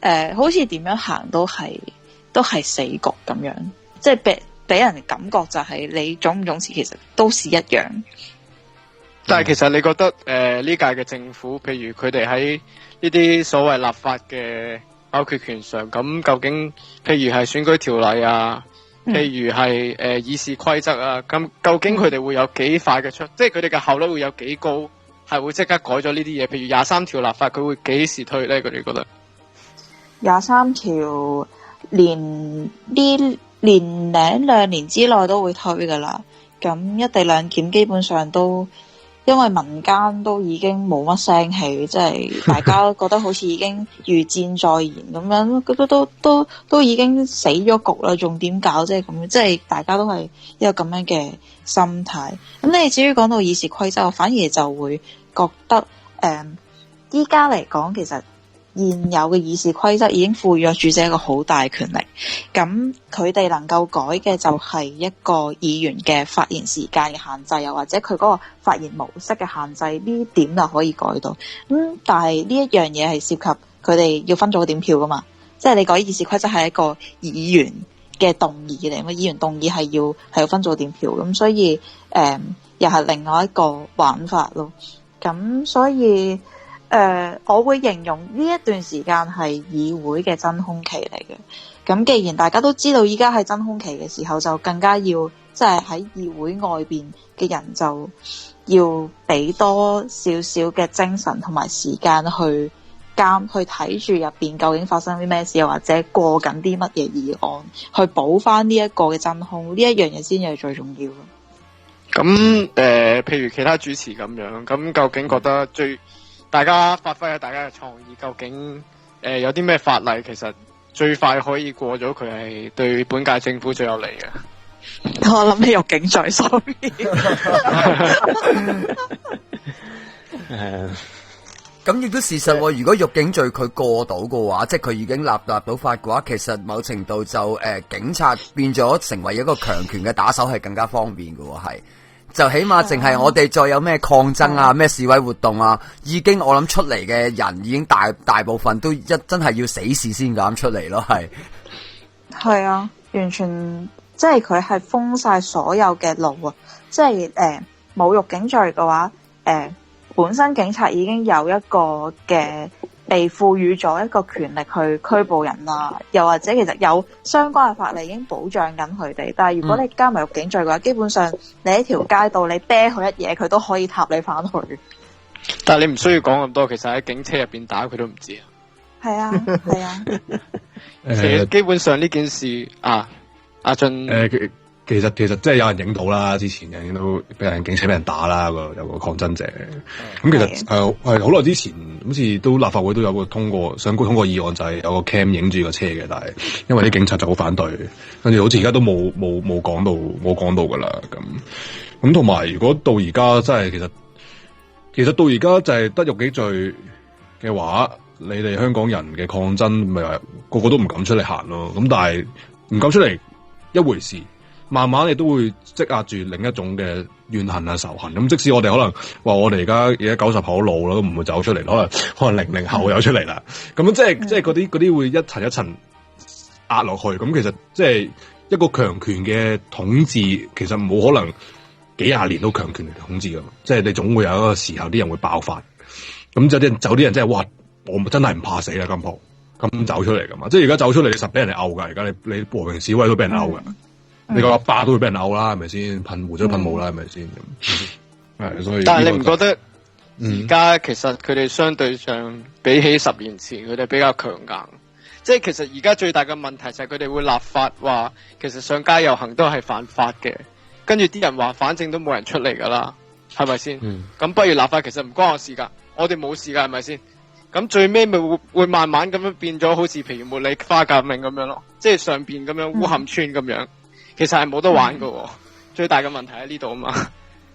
係好似點樣行都係死局咁樣，即係俾人感覺就係你總唔總辭其實都是一樣。但係其實你覺得呢屆嘅政府，譬如佢哋喺呢啲所謂立法嘅否決權上，咁究竟譬如係選舉條例啊，譬如係議事規則啊，咁究竟佢哋會有幾快嘅即係佢哋嘅效率會有幾高，係會即刻改咗呢啲嘢？譬如23條立法，佢會幾時推咧？佢哋覺得23條年零2年之內都會推噶啦。咁一地兩檢基本上都因為民間都已經冇乜聲氣，即係大家覺得好似已經預戰在言咁樣，都已經死咗局啦，仲點搞啫？咁即係大家都係一個咁樣嘅心態。咁你至於講到議事規則，我反而就會覺得依家嚟講其實現有嘅議事規則已經賦予咗主席一個好大權力，咁佢哋能夠改嘅就係一個議員嘅發言時間嘅限制，又或者佢嗰個發言模式嘅限制，呢點就可以改到。但係呢一樣嘢係涉及佢哋要分組點票噶嘛，即係你改議事規則係一個議員嘅動議嚟，議員動議係要分組點票，咁所以又係另外一個玩法咯。咁所以我會形容呢一段時間係議會嘅真空期嚟嘅。咁既然大家都知道依家係真空期嘅時候，就更加要即係喺議會外邊嘅人就要俾多少少嘅精神同埋時間去睇住入邊究竟發生啲咩事，又或者過緊啲乜嘢議案，去補翻呢一個嘅真空，呢一樣嘢先係最重要咯。咁譬如其他主持咁樣，咁究竟覺得大家發揮下大家嘅創意，究竟有啲咩法例其實最快可以過咗佢，係對本屆政府最有利嘅？我諗起獄警罪 sorry 咁亦都事實喎，如果獄警罪佢過到嘅話，即係佢已經立到法嘅話，其實某程度就警察變咗成為一個強權嘅打手係更加方便嘅喎，係。就起碼淨係我哋再有咩抗爭啊、咩示威活動啊，已經我諗出嚟嘅人已經大部分都真係要死事先敢出嚟咯，係啊，完全即係佢係封晒所有嘅路啊！即係侮辱警罪嘅話，本身警察已經有一個嘅被賦予咗一個權力去拘捕人啦，又或者其實有相關嘅法例已經保障緊佢哋。但係如果你加埋侮辱警罪嘅話，基本上你喺條街度你啤佢一嘢，佢都可以踏你翻去。但係你唔需要講咁多，其實喺警車入邊打佢都唔知啊。係啊，係啊。其實基本上呢件事啊，阿俊其實即係有人影到啦，之前影到俾人警車俾人打啦，有個抗爭者。咁其實係好耐之前，好似都立法會都有個通過議案，就係有個 cam 影住個車嘅，但係因為啲警察就好反對，跟住好似而家都冇講到噶啦咁同埋如果到而家真係其實到而家就係得辱幾罪嘅話，你哋香港人嘅抗爭咪話個個都唔敢出嚟行咯。咁但係唔敢出嚟一回事。慢慢你都會積壓住另一種嘅怨恨啊、仇恨。咁即使我哋可能話我哋而家90後老啦，都唔會走出嚟，可能00後有出嚟啦。咁即係嗰啲會一層一層壓落去。咁其實即係一個強權嘅統治，其實冇可能幾廿年都強權嚟統治噶嘛。即係你總會有一個時候，啲人會爆發。咁有啲人真係哇，我真係唔怕死啦，今鋪咁走出嚟噶嘛。即係而家走出嚟，你實俾人哋毆噶。而家你和平示威都俾人毆噶。你個阿爸都會俾人毆啦，係咪先？噴胡椒噴霧啦，係咪先？係所以。但係你唔覺得而家其實佢哋相對上比起10年前，佢哋比較強硬？即係其實而家最大嘅問題就係佢哋會立法話，其實上街遊行都係犯法嘅。跟住啲人話，反正都冇人出嚟噶啦，係咪先？咁不如立法，其實唔關我事噶，我哋冇事噶，係咪先？咁最尾咪會慢慢咁樣變咗，好似譬如茉莉花革命咁樣咯，即係上邊咁樣烏坎村咁樣。其實係冇得玩噶，最大嘅問題喺呢度啊嘛，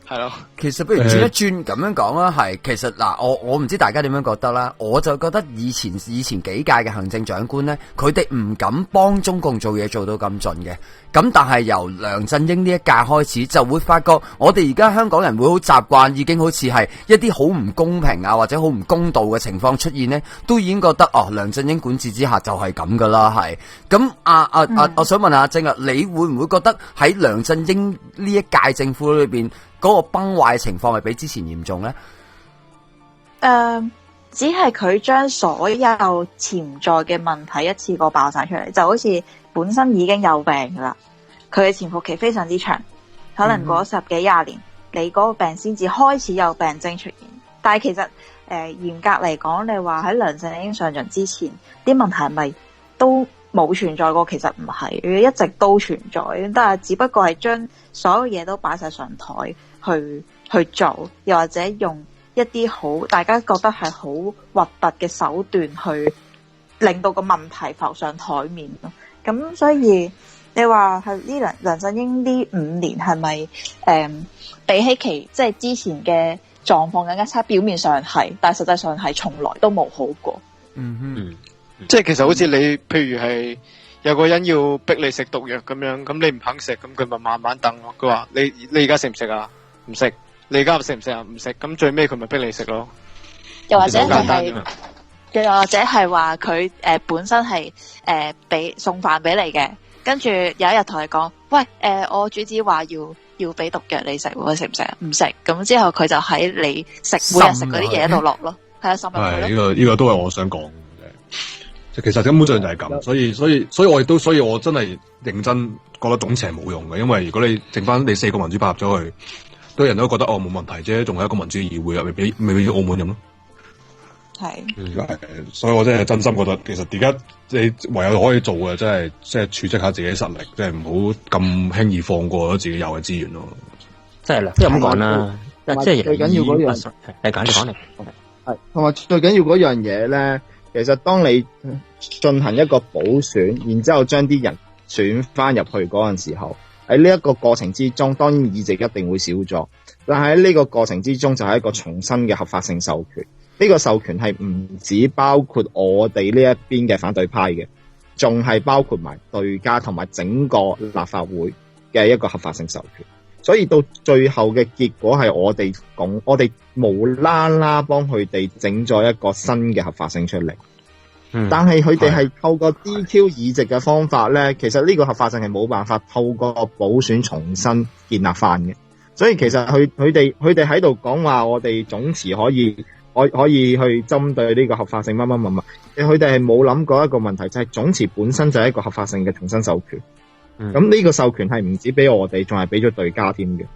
係咯。其實不如轉一轉咁樣講啦，係其實嗱，我唔知大家點樣覺得啦，我就覺得以前幾屆嘅行政長官咧，佢哋唔敢幫中共做嘢做到咁盡嘅。咁但係由梁振英呢一屆開始，就會發覺我哋而家香港人會好習慣，已經好似係一啲好唔公平啊或者好唔公道嘅情況出現呢，都已經覺得梁振英管治之下就係咁噶啦，係。咁我想問下阿晶啊，你會唔會覺得喺梁振英呢一屆政府裏邊嗰個崩壞情況係比之前嚴重呢？只係佢將所有潛在嘅問題一次過爆晒出嚟，就好似本身已經有病噶啦，佢嘅潛伏期非常之長，可能過10幾20年，你嗰個病先至開始有病徵出現。但係其實嚴格嚟講，你話喺梁振英上任之前，啲問題係咪都冇存在過？其實唔係，一直都存在，但係只不過係將所有嘢都擺晒上台去做，又或者用一啲好大家覺得係好核突嘅手段去令到個問題浮上台面咯。咁所以你話係呢梁振英呢5年係咪比起即係之前嘅狀況更加差？表面上係，但係實際上係從來都冇好過。即係其實好似你譬如係有個人要逼你食毒藥咁樣，咁你唔肯食，咁佢咪慢慢等咯。佢話你而家食唔食啊？唔食。你而家食唔食啊？唔食。咁最尾佢咪逼你食咯。又或者係話佢本身係俾送飯俾你嘅，跟住有一日同你講，喂我主子話要俾毒藥你食，你食唔食啊？唔食。咁之後佢就喺你每日食嗰啲嘢度落咯，係啊，滲入去咯。呢個都係我想講嘅。其實根本上就係咁，所以我真係認真覺得總辭係冇用嘅，因為如果你剩翻你4個民主派入咗去，都人都覺得冇問題啫，仲係一個民主議會啊，未比澳門咁咯。係，所以我真係真心覺得，其實而家你唯有可以做嘅，真係即係儲積下自己實力，即係唔好咁輕易放過咗自己有嘅資源咯。即係啦，即係咁講啦，即係最緊要嗰樣，你講嚟。係，同埋最緊要嗰樣嘢咧，其實當你進行一個補選，然之後將啲人選翻入去嗰陣時候，喺呢一個過程之中，當然議席一定會少咗，但係喺呢個過程之中就係一個重新嘅合法性授權。呢個授權係唔止包括我哋呢一邊嘅反對派嘅，仲係包括埋對家同埋整個立法會嘅一個合法性授權。所以到最後嘅結果係我哋無啦啦幫佢哋整咗一個新嘅合法性出嚟。但係佢哋係透過 DQ 議席嘅方法咧，其實呢個合法性係冇辦法透過補選重新建立翻嘅。所以其實佢哋喺度講話，我哋總辭可以去針對呢個合法性乜乜乜乜。佢哋係冇諗過一個問題，就係總辭本身就係一個合法性嘅重新授權。咁呢個授權係唔止俾我哋，仲係俾咗對家添嘅。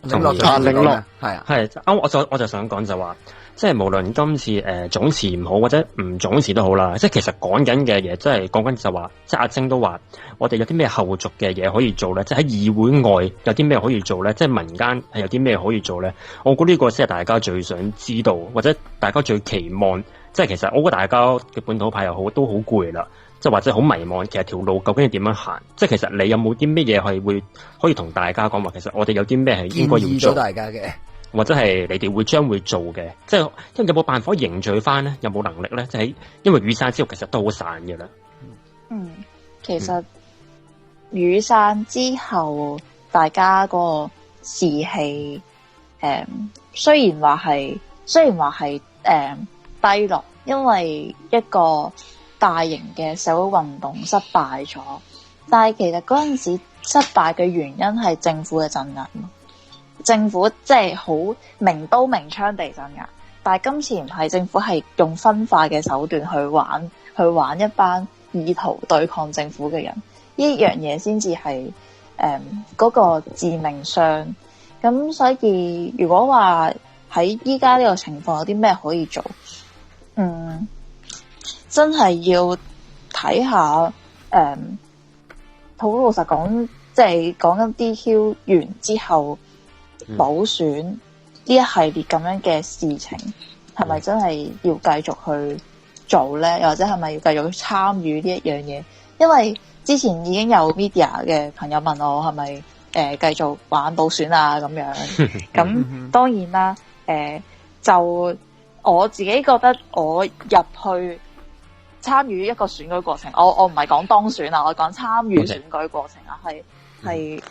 領落係啊，我就想講就話，即係無論今次總辭唔好或者唔總辭都好啦，即係其實講緊嘅嘢，即係講緊就話，即係阿晶都話，我哋有啲咩後續嘅嘢可以做咧？即係喺議會外有啲咩可以做咧？即係民間係有啲咩可以做咧？我估呢個先係大家最想知道，或者大家最期望。即係其實我估大家嘅本土派又好，都好攰啦。即係或者好迷茫，其實條路究竟係點樣行？即係其實你有冇啲咩嘢係可以同大家講話？其實我哋有啲咩係應該要做？大家嘅，或者係你哋將會做嘅，即係有冇辦法凝聚翻咧？有冇能力咧？即係因為雨傘之後，其實都好散嘅啦。其實雨傘之後，大家個士氣雖然話係低落，因為一個大型嘅社會運動失敗咗，但係其實嗰陣時失敗嘅原因係政府嘅鎮壓，政府即係好明刀明槍地鎮壓，但係今次唔係，政府係用分化嘅手段去玩一班意圖對抗政府嘅人，呢樣嘢先至係嗰個致命傷。咁所以如果話喺依家呢個情況有啲咩可以做，真係要睇下，好老實講，即係講緊 DQ 完之後補選呢一系列咁樣嘅事情，係咪真係要繼續去做咧？又或者係咪要繼續去參與呢一樣嘢？因為之前已經有 media 嘅朋友問我係咪繼續玩補選啊咁樣，咁當然啦，就我自己覺得我入去參與一個選舉過程，我唔係講當選啊，我講參與選舉過程啊，係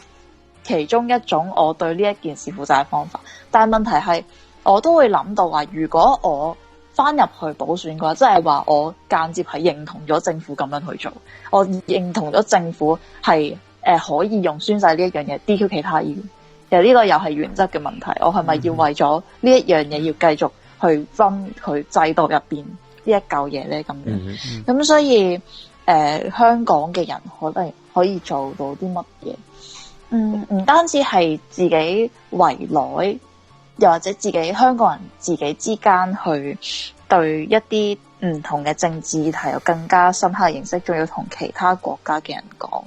其中一種我對呢一件事負責嘅方法。但係問題係，我都會諗到話，如果我翻入去補選嘅話，即係話我間接係認同咗政府咁樣去做，我認同咗政府係可以用宣誓呢一樣嘢 DQ 其他議員。其實呢個又係原則嘅問題，我係咪要為咗呢一樣嘢要繼續去分佢制度入邊呢一嚿嘢咧？咁樣咁所以香港嘅人可以做到啲乜嘢？唔單止係自己圍內，又或者自己香港人自己之間去對一啲唔同嘅政治議題有更加深刻嘅認識，仲要同其他國家嘅人講，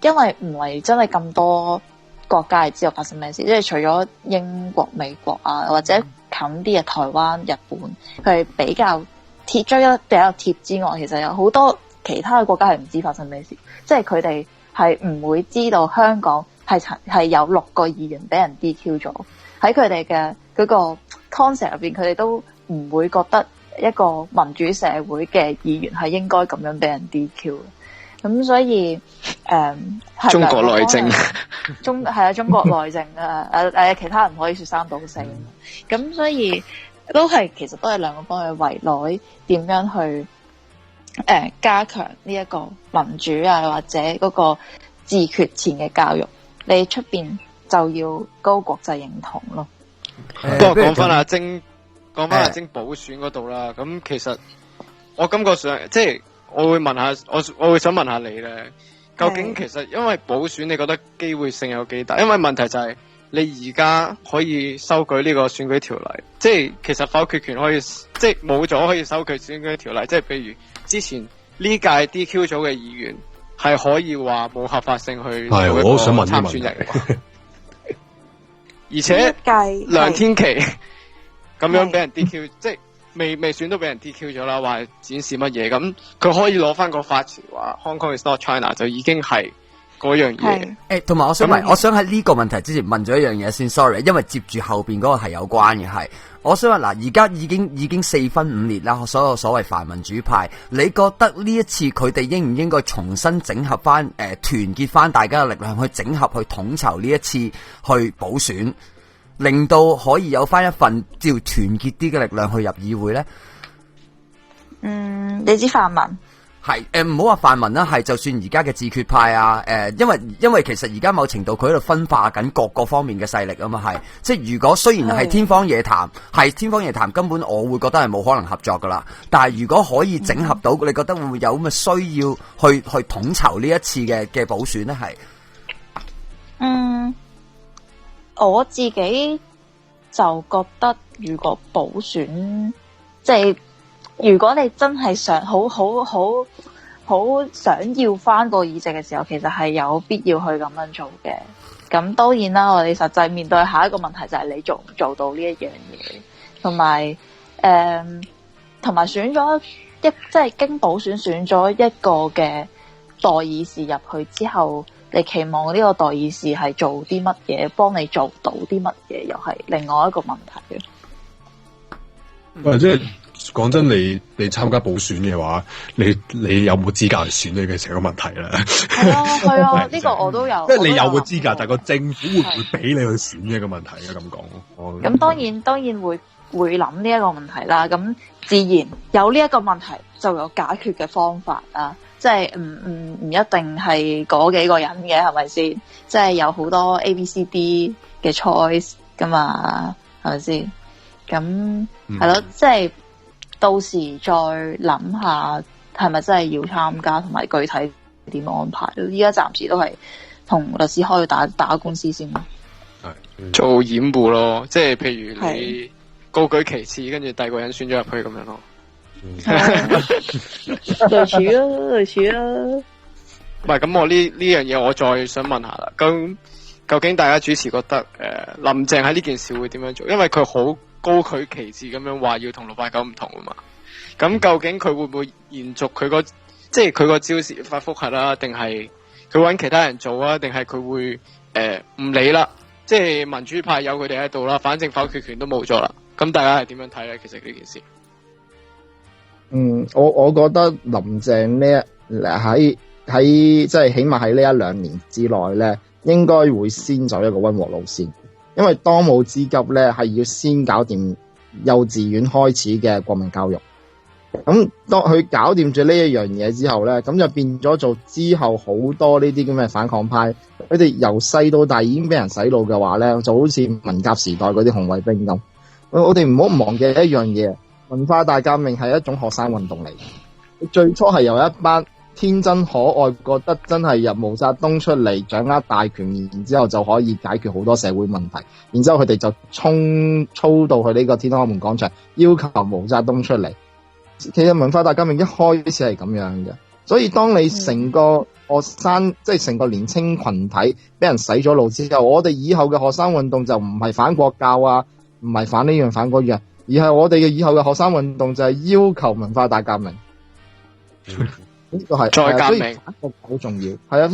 因為唔係真係咁多國家係知道發生咩事，即係除咗英國、美國啊，或者近啲嘅台灣、日本，佢係比較追得比較貼之外，其實有好多其他嘅國家係唔知發生咩事，即係佢哋係唔會知道香港係有6個議員俾人 DQ 咗，喺佢哋嘅嗰個 concept 入邊，佢哋都唔會覺得一個民主社會嘅議員係應該咁樣俾人 DQ。咁所以中國內政中國內政啊，其他人可以說三道四。咁所以其實都係兩個方向，圍內點樣去加強呢一個民主啊，或者嗰個自決前嘅教育，你出邊就要高國際認同咯。不過講翻阿晶補選嗰度啦，咁其實我感覺上即係。我會想問下你咧，究竟其實因為補選，你覺得機會性有幾大？因為問題就係你而家可以修改呢個選舉條例，即係其實否決權可以即係冇咗可以修改選舉條例，即係譬如之前呢屆 DQ 組嘅議員係可以話冇合法性去做一個參選人，而且梁天琦咁樣俾人 DQ， 即係。未選都俾人 DQ 咗啦，話展示乜嘢咁，佢可以攞翻個法詞話 Hong Kong is not China 就已經係嗰樣嘢。同埋我想喺呢個問題之前問咗一樣嘢先 ，sorry， 因為接住後邊嗰個係有關嘅係。我想話嗱，而家已經4分5裂啦，所謂泛民主派，你覺得呢一次佢哋應唔應該重新整合翻團結翻大家嘅力量去整合去統籌呢一次去補選，令到可以有翻一份叫團結啲嘅力量去入議會呢？你知泛民？係唔好話泛民啦，係就算而家嘅自決派啊，因為其實而家某程度佢喺度分化緊各個方面嘅勢力啊嘛，係即係如果雖然係天方夜譚，係天方夜譚，根本我會覺得係冇可能合作噶啦。但係如果可以整合到，你覺得會唔會有咁嘅需要去統籌呢一次嘅補選呢？係我自己就覺得如果補選即係。如果你真係想好想要翻個議席嘅時候，其實係有必要去咁樣做嘅。咁當然啦，我哋實際面對下一個問題就係你做唔做到呢一樣嘢，同埋選咗即係經補選選咗一個嘅代議士入去之後，你期望呢個代議士係做啲乜嘢，幫你做到啲乜嘢，又係另外一個問題嘅。即係。講真，你參加補選嘅話，你有冇資格去選呢？嘅成個問題啦。係啊，呢個我都有。即係你有個資格，但係個政府會唔會俾你去選呢一個問題啊？咁講。咁當然會諗呢一個問題啦。咁自然有呢一個問題，就有解決嘅方法啊。即係唔一定係嗰幾個人嘅，係咪先？即係有好多 A、B、C、D 嘅 choice 噶嘛，係咪先？咁係咯，即係。到時再諗下係咪真係要參加，同埋具體點安排咯。依家暫時都係同律師開去打官司先咯。做掩護咯，即係譬如你高舉旗幟，跟住第二個人選咗入去咁樣咯。類似啦。唔係咁，我呢樣嘢我再想問下啦。究竟大家主持覺得林鄭喺呢件事會點樣做？因為佢好高舉旗幟咁樣話要同689唔同啊嘛，咁究竟佢會唔會延續佢即係佢個招式法覆核啦，定係佢揾其他人做啊？定係佢會唔理啦？即係民主派有佢哋喺度啦，反正否決權都冇咗啦。咁大家係點樣睇咧？其實呢件事，我覺得林鄭喺即係起碼喺呢1-2年之內咧，應該會先走一個溫和路線。因為當務之急咧，係要先搞掂幼稚園開始嘅國民教育。咁當佢搞掂咗呢一樣嘢之後咧，咁就變咗做之後好多呢啲咁嘅反抗派，佢哋由細到大已經俾人洗腦嘅話咧，就好似文革時代嗰啲紅衛兵咁。我哋唔好忘記一樣嘢，文化大革命係一種學生運動嚟。最初係由一班天真可愛，覺得真係由毛澤東出嚟掌握大權，然之後就可以解決好多社會問題。然之後佢哋就操到去呢個天安門廣場，要求毛澤東出嚟。其實文化大革命一開始係咁樣嘅，所以當你成個學生，即係成個年青群體俾人洗咗腦之後，我哋以後嘅學生運動就唔係反國教啊，唔係反呢樣反嗰樣，而係我哋嘅以後嘅學生運動就係要求文化大革命。呢個係再革命，好重要。係啊，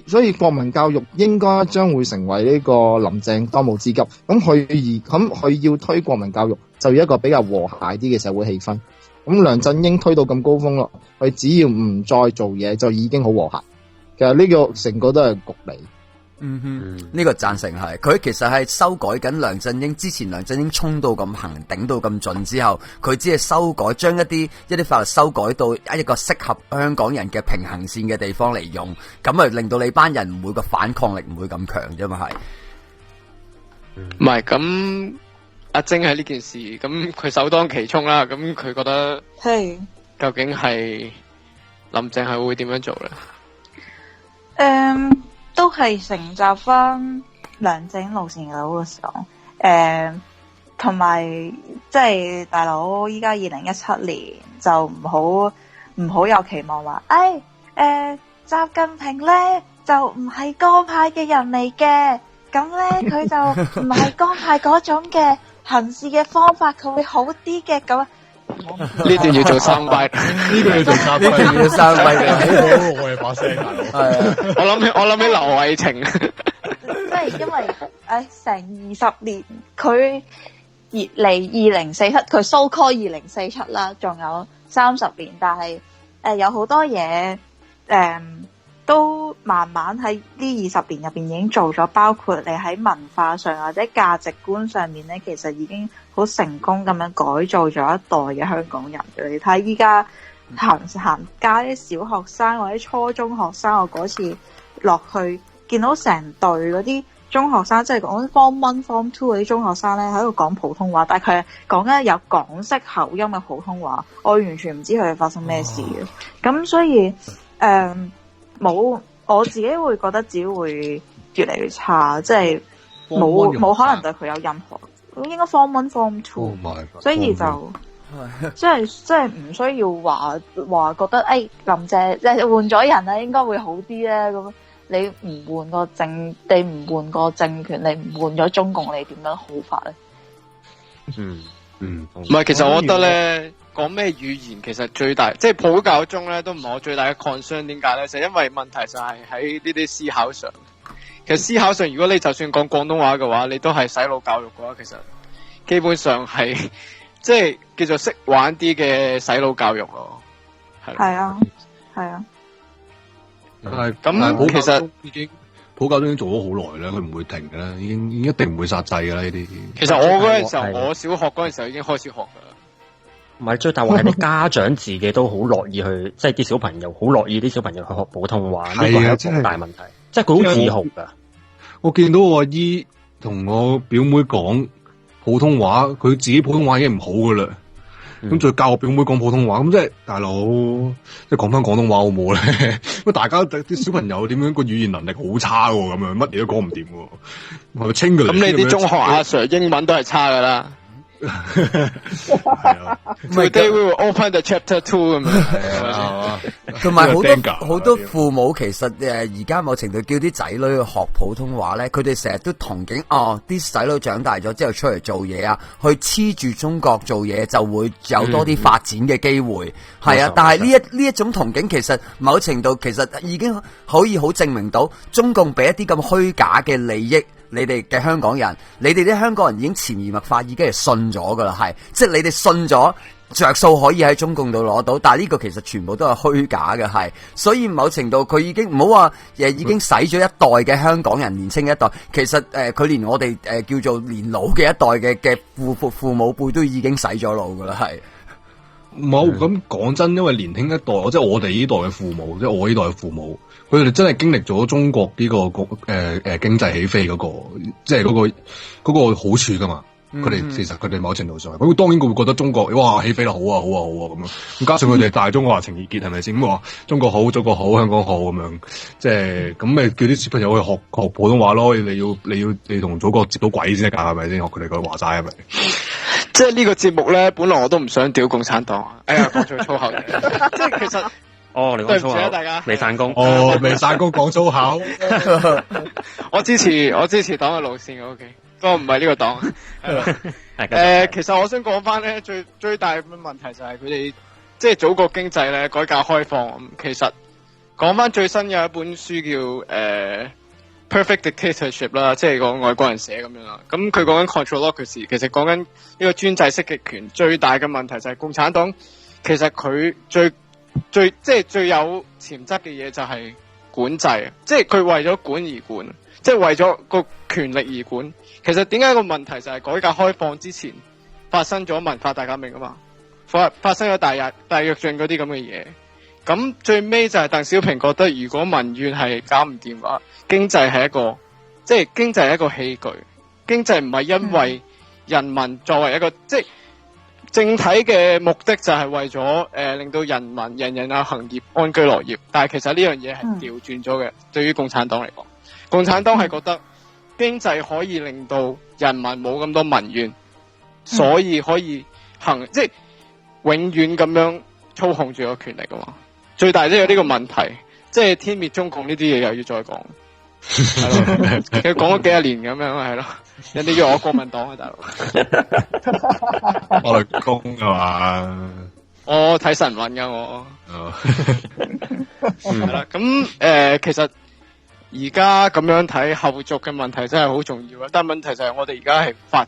所以國民教育應該將會成為呢個林鄭當務之急。咁佢要推國民教育，就要一個比較和諧啲嘅社會氣氛。咁梁振英推到咁高峰咯，佢只要唔再做嘢，就已經好和諧。其實呢個成個都係局嚟。呢個贊成係，佢其實係修改緊梁振英之前，梁振英衝到咁行，頂到咁盡之後，佢只係修改，將一啲法律修改到一個適合香港人嘅平衡線嘅地方嚟用，咁啊令到你班人唔會個反抗力唔會咁強啫嘛係。唔係咁，阿晶喺呢件事，咁佢首當其衝啦，咁佢覺得係究竟係林鄭係會點樣做咧？都係承襲翻梁振英路線嘅嗰個時候，同埋即係大佬，依家2017年就唔好有期望話，習近平咧就唔係江派嘅人嚟嘅，咁咧佢就唔係江派嗰種嘅行事嘅方法，佢會好啲嘅咁。呢段要做3拜，呢個要做3拜，呢段要3拜嘅，好我嘅把聲大佬。係啊，我諗起劉偉晴，即係因為成20年佢嚟2047，佢 so call 2047啦，仲有30年，但係有好多嘢都慢慢喺呢20年入邊已經做咗，包括你喺文化上或者價值觀上面咧，其實已經好成功咁樣改造咗一代嘅香港人。你睇依家行街啲小學生或者初中學生，我嗰次落去見到成隊嗰啲中學生，即係講 Form 1、Form 2嗰啲中學生咧，喺度講普通話，但係佢係講緊有港式口音嘅普通話，我完全唔知佢哋發生咩事嘅。咁所以冇，我自己會覺得自己會越嚟越差，即係冇可能對佢有任何，應該 Form 1、Form 2，所以就即係唔需要話覺得林鄭即係換咗人啊，應該會好啲咧。咁你唔換個政權，你唔換咗中共，你點樣好法咧？唔係，其實我覺得咧，講咩語言其實最大，即係普教中咧，都唔係我最大嘅 concern。點解咧？就因為問題就係喺呢啲思考上。其實思考上，如果你就算講廣東話嘅話，你都係洗腦教育嘅話，其實基本上係即係叫做識玩啲嘅洗腦教育咯。係啊。咁其實普教都已經做咗好耐啦，佢唔會停嘅啦，已經一定唔會殺制嘅啦呢啲。其實我嗰陣時候，我小學嗰陣時候已經開始學噶啦。唔係，最大話係你家長自己都好樂意去，即係啲小朋友好樂意啲小朋友去學普通話，呢個係一個大問題。即係佢好自豪噶。我見到我阿姨同我表妹講普通話，佢自己普通話已經唔好噶啦。咁再教我表妹講普通話，咁即係大佬，即係講翻廣東話好冇咧？咁大家啲小朋友點樣個語言能力好差喎，咁樣乜嘢都講唔掂喎，係咪清㗎？咁你啲中學阿 Sir 英文都係差㗎啦。Today we will open the chapter 2咁樣。同埋好多父母其實而家某程度叫啲仔女去學普通話咧，佢哋成日都憧憬啲仔女長大咗之後出嚟做嘢啊，去黐住中國做嘢就會有多啲發展嘅機會。係啊，但係呢一種憧憬其實某程度其實已經可以好證明到中共俾一啲咁虛假嘅利益。你哋嘅香港人，你哋啲香港人已經潛移默化，已經係信咗噶啦，係，即係你哋信咗着數可以喺中共度攞到，但係呢個其實全部都係虛假嘅，係，所以某程度佢已經唔好話已經洗咗一代嘅香港人，年青一代，其實佢連我哋叫做年老嘅一代嘅父母輩都已經洗咗腦噶啦，係。冇咁講真，因為年輕一代，即係我哋呢代嘅父母，即係我呢代嘅父母，佢哋真係經歷咗中國呢個經濟起飛嗰個，即係嗰個好處噶嘛。佢哋其實佢哋某程度上，咁當然佢會覺得中國哇起飛得好啊咁樣。咁加上佢哋大中華情意結係咪先？咁話中國好，中國好，香港好咁樣，即係咁咪叫啲小朋友去學普通話咯。你同祖國接到軌先得㗎，係咪先？學佢哋個話齋係咪？即係呢個節目咧，本來我都唔想屌共產黨。哎呀，講咗粗口。即係其實你講粗口，大家未散工。未散工講粗口。我支持黨嘅路線 ，OK。不過唔係呢個黨。其實我想講翻咧，最大嘅問題就係佢哋即係祖國經濟咧改革開放。其實講翻最新有一本書叫Perfect Dictatorship 啦，即係個外國人寫咁樣啦。咁佢講緊 Controlocracy，其實講緊呢個專制式極權最大嘅問題就係共產黨。其實佢最有潛質嘅嘢就係管制，即係佢為咗管而管，即係為咗個權力而管。其實點解個問題就係改革開放之前發生咗文化大革命啊嘛，發生咗大躍進嗰啲咁嘅嘢。咁最尾就係鄧小平覺得，如果民怨係搞唔掂嘅話，經濟係一個器具。經濟唔係因為人民作為一個即係正體嘅目的，就係為咗令到人民人人有行業安居樂業。但係其實呢樣嘢係調轉咗嘅。對於共產黨嚟講，共產黨係覺得經濟可以令到人民冇咁多民怨，所以可以即係永遠咁樣操控住個權力噶嘛。最大都有呢個問題，即係天滅中共呢啲嘢又要再講，係咯，佢講咗幾十年咁樣，係咯。人哋叫我國民黨啊，大佬。我嚟攻㗎嘛？我睇神韻㗎我。係啦，咁其實而家咁樣睇後續嘅問題真係好重要啊！但係問題就係我哋而家係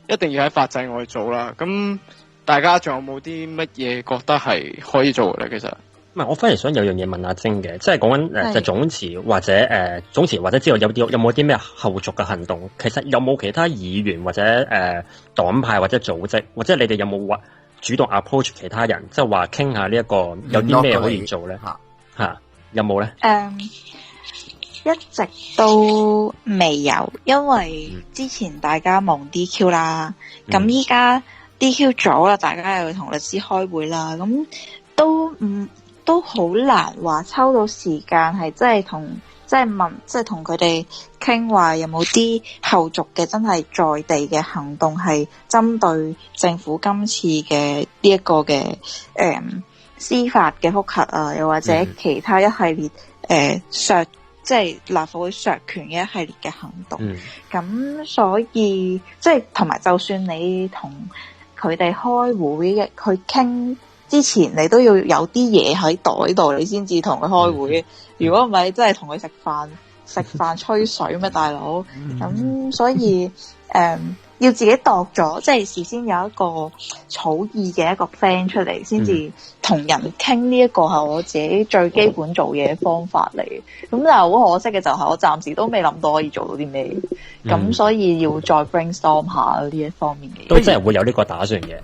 一定要喺法制外做啦。咁大家仲有冇啲乜嘢覺得係可以做嘅咧？其實唔係，我反而想有樣嘢問阿晶嘅，即係講緊就總辭或者總辭或者之後有冇啲咩後續嘅行動？其實有冇其他議員或者黨派或者組織，或者你哋有冇話主動 approach 其他人，即係話傾下呢一個有啲咩可以做咧？吓有冇咧？一直都未有，因為之前大家忙 DQ 啦，咁依家 DQ 咗啦，大家又要同律師開會啦，咁都好難話抽到時間係真係同佢哋傾話有冇啲後續嘅真係在地嘅行動係針對政府今次嘅呢一個嘅司法嘅覆核啊，又或者其他一系列即係立法會削權嘅一系列嘅行動。咁所以即係同埋，就算你同佢哋開會去傾之前，你都要有啲嘢喺袋度，你先至同佢開會。如果唔係，真係同佢食飯吹水咩，大佬？咁所以要自己度咗，即係事先有一個草擬嘅一個 plan 出嚟，先至同人傾。呢一個係我自己最基本做嘢嘅方法嚟。咁但係好可惜嘅就係我暫時都未諗到可以做到啲咩，咁所以要再 brainstorm 下呢一方面嘅嘢。都真係會有呢個打算嘅。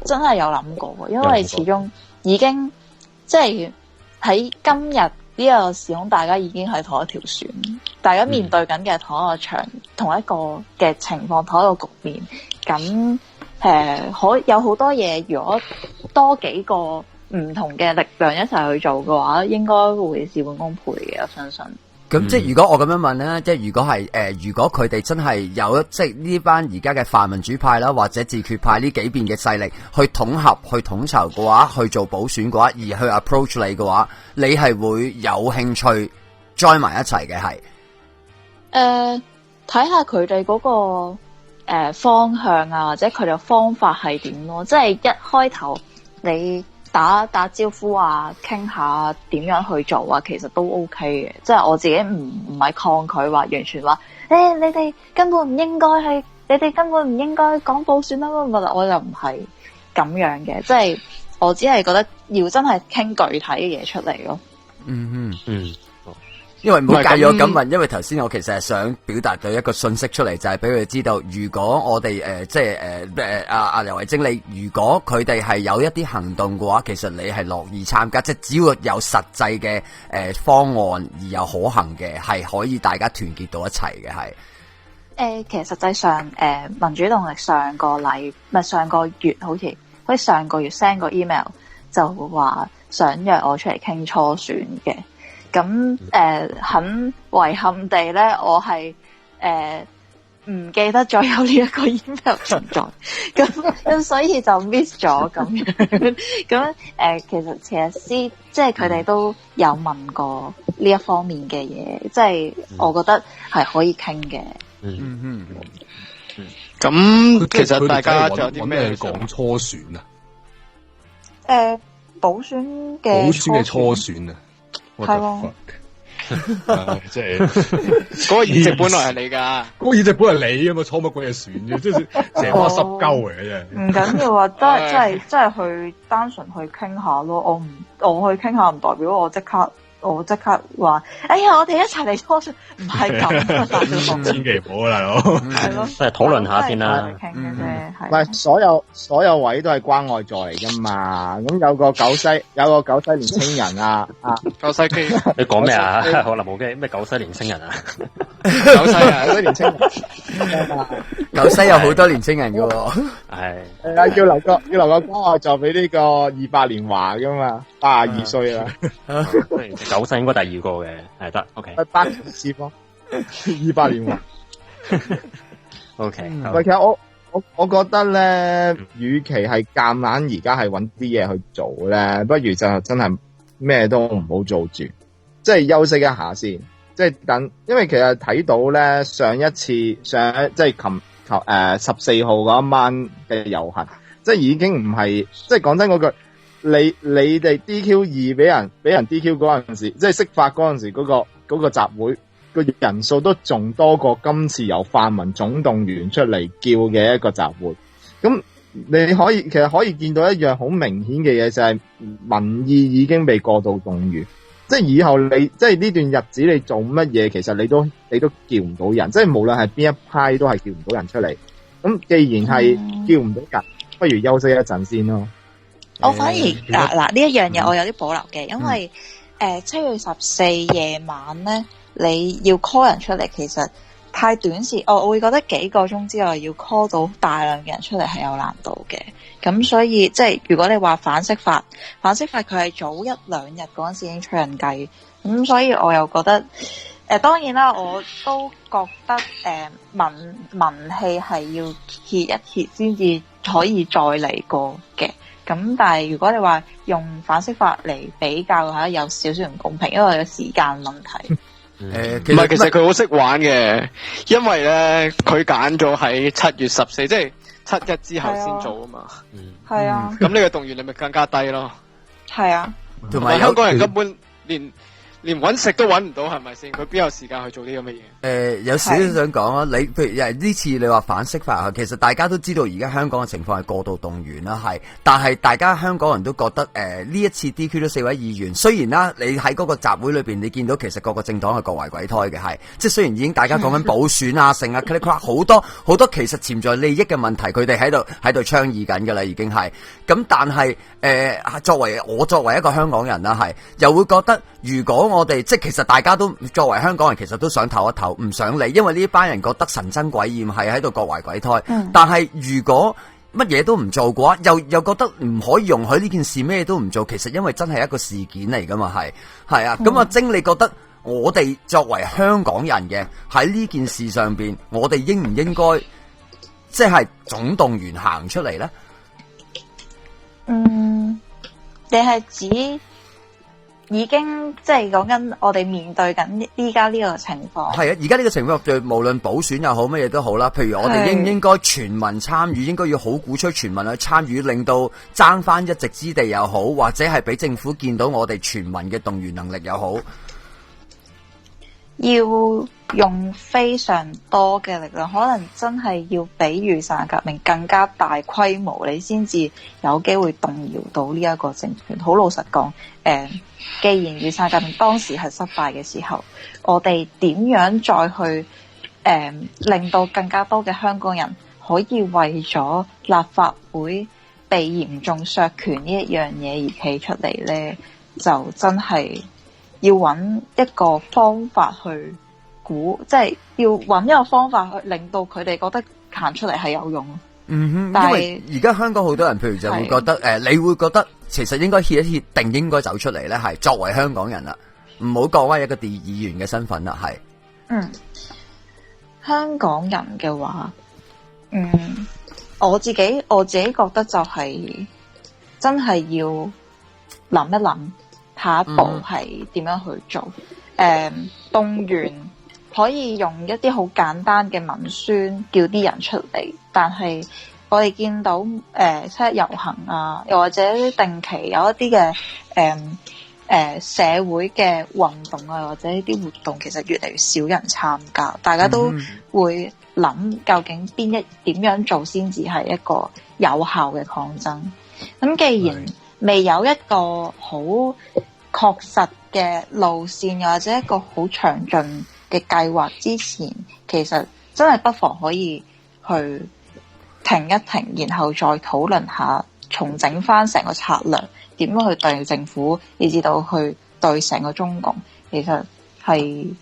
真係有諗過，因為始終已經即係喺今日呢個時空，大家已經係同一條船，大家面對緊嘅同一個場、同一個嘅情況、同一個局面。咁可有好多嘢，如果多幾個唔同嘅力量一齊去做嘅話，應該會事半功倍嘅，我相信。咁即係如果我咁樣問咧，即係如果係如果佢哋真係有即係呢班而家嘅泛民主派啦，或者自決派呢幾邊嘅勢力去統合、去統籌嘅話，去做補選嘅話，而去 approach 你嘅話，你係會有興趣 join 埋一齊嘅係？睇下佢哋嗰個方向啊，或者佢哋方法係點咯。即係一開頭你打招呼啊，傾下點樣去做啊，其實都 OK 嘅。即係我自己唔係抗拒話，完全話你哋根本唔應該係，你哋根本唔應該講補選啦。我就唔係咁樣嘅，即係我只係覺得要真係傾具體嘅嘢出嚟咯。因為唔好介意我咁問，因為頭先我其實係想表達到一個信息出嚟，就係俾佢哋知道，如果我哋即係阿游蕙禎，你如果佢哋係有一啲行動嘅話，其實你係樂意參加，即係只要有實際嘅方案而有可行嘅，係可以大家團結到一齊嘅係。其實實際上民主動力上個月好似上個月 send 個 email 就話想約我出嚟傾初選嘅。咁很遺憾地咧，我係唔記得咗有呢一個 email 存在，咁所以就 miss 咗咁樣。咁其實即係佢哋都有問過呢一方面嘅嘢，即係我覺得係可以傾嘅。咁其實大家仲有啲咩講初選啊？補選嘅初選啊！係喎，即係嗰個議席本來係你噶，嗰個議席本來你啊嘛，初乜鬼嘢選啫，即係成班濕鳩嚟嘅啫。唔緊要啊，真係去單純去傾下咯。我去傾下唔代表我即刻話，哎呀，我哋一齊嚟初選，唔係咁。千祈唔好啊，大佬。係咯，即係討論下先啦。傾嘅啫，係。唔係所有位都係關愛座嚟噶嘛？咁有個九西年青人啊，九西基，你講咩啊？可能冇機咩九西年青人啊？九西啊，嗰啲年青人。九西有好多年青人噶喎。係啊，要留個關愛座俾呢個200年華噶嘛，82歲啦。九西應該第二個嘅，係得 OK。八次方200年華。OK。喂，其實我覺得咧，與其係夾硬而家係揾啲嘢去做咧，不如就真係咩都唔好做住，即係休息一下先。即即係等，因為其實睇到咧上一次即係14號嗰一晚嘅遊行，即係已經唔係，即係講真嗰句，你哋 DQ2 俾人 DQ 嗰陣時，即係釋法嗰陣時嗰個集會個人數都仲多過今次由泛民總動員出嚟叫嘅一個集會。咁你其實可以見到一樣好明顯嘅嘢，就係民意已經被過度動員。即係以後即係呢段日子你做乜嘢，其實你都叫唔到人，即係無論係邊一派都係叫唔到人出嚟。咁既然係叫唔到人，不如休息一陣先咯。我反而嗱呢一樣嘢我有啲保留嘅，因為7月14夜晚咧，你要 call 人出嚟，其實太短時，我會覺得幾個鐘之內要 call 到大量嘅人出嚟係有難度嘅。咁所以即係如果你話反釋法佢係早1-2日嗰陣時已經吹人計，咁所以我又覺得當然啦，我都覺得民氣係要歇一歇先至可以再嚟過嘅。咁但係如果你話用反釋法嚟比較嘅話，有少少唔公平，因為有時間問題。其實佢好識玩嘅，因為咧佢揀咗喺7月14，即係7-1之後先做啊嘛。係啊。咁呢個動員你咪更加低咯。係啊。同埋香港人根本連揾食都揾唔到，係咪先？佢邊有時間去做啲咁嘅嘢？有少少想講啊，你譬如呢次你話反釋法，其實大家都知道而家香港嘅情況係過度動員啦，但係大家香港人都覺得呢一次 DQ 咗4位議員，雖然啦，你喺嗰個集會裏邊，你見到其實各個政黨係各懷鬼胎嘅，即係雖然已經大家講緊補選啊、成啊、好多其實潛在利益嘅問題，佢哋喺度倡議緊㗎啦，已經係咁，但係作為一個香港人啦，又會覺得如果我哋即係其實大家都作為香港人，其實都想唞一唞，唔想理，因為呢班人覺得神憎鬼厭，係喺度各懷鬼胎。但係如果乜嘢都唔做嘅話，又覺得唔可以容許呢件事咩都唔做，其實因為真係一個事件嚟噶嘛，係啊。咁阿晶，你覺得我哋作為香港人嘅喺呢件事上邊，我哋應唔應該即係總動員行出嚟呢？你係指？已經即係講緊我哋面對緊依家呢個情況。係啊，而家呢個情況，無論補選又好乜嘢都好啦。譬如我哋應唔應該全民參與，應該要好鼓吹全民去參與，令到爭翻一席之地又好，或者係俾政府見到我哋全民嘅動員能力又好。要用非常多嘅力量，可能真係要比雨傘革命更加大規模，你先至有機會動搖到呢一個政權。好老實講，既然雨傘革命當時係失敗嘅時候，我哋點樣再去令到更加多嘅香港人可以為咗立法會被嚴重削權呢一樣嘢而企出嚟呢？就真係要揾一個方法去即係要揾一個方法去令到佢哋覺得行出嚟係有用。因為而家香港好多人，譬如就會覺得你會覺得其實應該歇一歇，定應該走出嚟呢？係作為香港人啦，唔好講翻一個議員嘅身份啦，係。香港人嘅話，我自己覺得就係真係要諗一諗下一步係點樣去做。動員可以用一啲好簡單嘅文宣叫啲人出嚟，但係我哋見到七一遊行啊，又或者定期有一啲嘅社會嘅運動啊，或者呢啲活動，其實越嚟越少人參加，大家都會諗究竟點樣做先至係一個有效嘅抗爭。咁既然未有一個好確實嘅路線，又或者一個好詳盡嘅計劃之前，其實真係不妨可以去停一停，然後再討論下重整翻成個策略，點樣去對應政府，以至到去對成個中共，其實係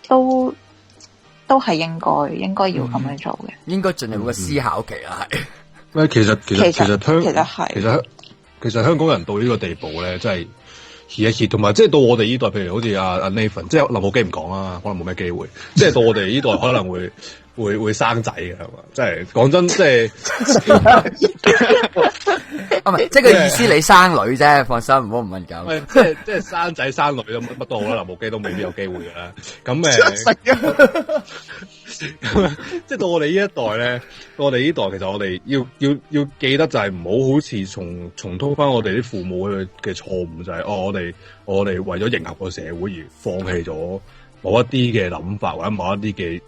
都係應該要咁樣做嘅。應該進入個思考期啊，係。喂，其實香港人到呢個地步咧，真係歇一歇，同埋即係到我哋呢代，譬如好似阿 Nathan， 即係林浩基唔講啦，可能冇咩機會。即係到我哋呢代，可能會生仔嘅，係嘛？即係講真，即係即係個意思，你生女啫，放心，唔好唔敏感。即係生仔生女乜都好啦，劉無基都未必有機會㗎啦。咁即係到我哋呢一代咧，到我哋呢代其實我哋要記得就係唔好好似重蹈翻我哋啲父母嘅錯誤，就係我哋為咗迎合個社會而放棄咗某一啲嘅諗法，或者某一啲嘅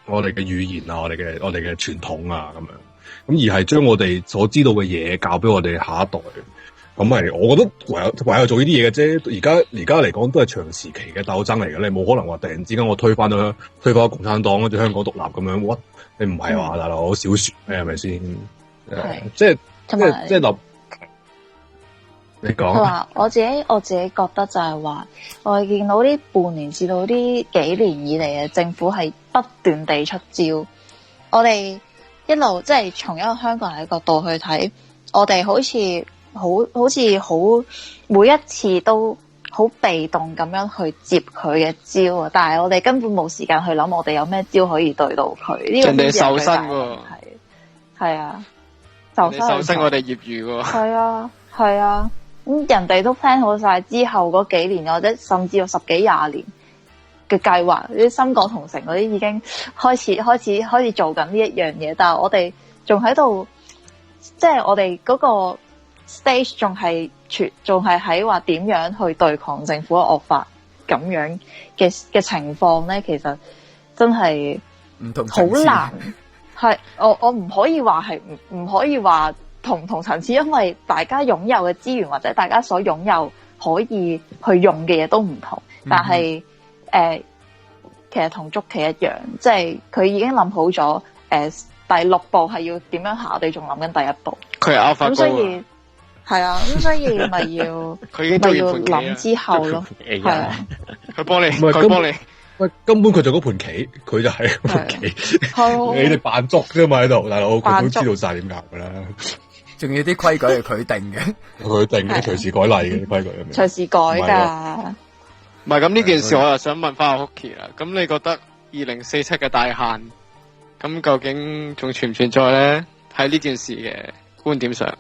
我哋嘅語言啊，我哋嘅傳統啊咁樣。咁而係將我哋所知道嘅嘢教俾我哋下一代，咁係我覺得唯有做呢啲嘢嘅啫。而家嚟講都係長時期嘅鬥爭嚟嘅，你冇可能話突然之間我推翻共產黨跟住香港獨立咁樣，你唔係話大佬小說咩係咪先？即係立。你講。佢話我自己覺得就係話，我哋見到呢半年至到呢幾年以嚟嘅政府係不斷地出招，我哋。一路即係從一個香港人嘅角度去睇，我哋好似每一次都好被動咁樣去接佢嘅招啊！但係我哋根本冇時間去諗，我哋有咩招可以對到佢。呢個人哋受薪喎，係啊，受薪我哋業餘喎，係啊，咁人哋都 plan 好晒之後嗰幾年，或者甚至有10幾20年嘅計劃，啲深港同城嗰啲已經開始做緊呢一樣嘢，但係我哋仲喺度，即係我哋嗰個 stage 仲係喺話點樣去對抗政府嘅惡法咁樣嘅情況咧，其實真係好難。係我唔可以話係唔可以話同唔同層次，因為大家擁有嘅資源或者大家所擁有可以去用嘅嘢都唔同，但係。其實同捉棋一樣，即係佢已經諗好咗，第6步係要點樣行，我哋仲諗緊第1步。佢係 AlphaGo 咁所以係啊，咁所以咪要佢已經都要諗之後咯，係啊，佢幫你，喂，根本佢就嗰盤棋，佢就係嗰盤棋，你哋扮捉啫嘛喺度，大佬佢都知道晒點搞噶啦，仲要啲規矩係佢定嘅，佢定嘅隨時改例嘅啲規矩，隨時改噶。唔係咁呢件事，我又想問翻阿 Hookie 啦。咁你覺得2047嘅大限，咁究竟仲存唔存在咧？喺呢件事嘅觀點上，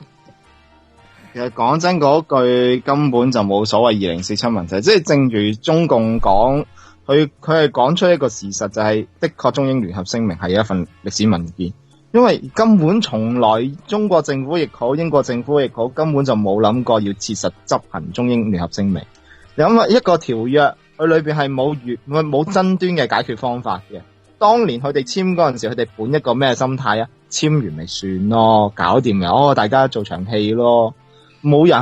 其實講真嗰句根本就冇所謂2047問題。即係正如中共講，佢係講出一個事實，就係的確中英聯合聲明係一份歷史文件，因為根本從來中國政府亦好，英國政府亦好，根本就冇諗過要切實執行中英聯合聲明。因為一個條約，佢裏邊係冇爭端嘅解決方法嘅。當年佢哋簽嗰陣時，佢哋本一個咩心態啊？簽完咪算咯，搞掂嘅，大家做場戲咯。冇人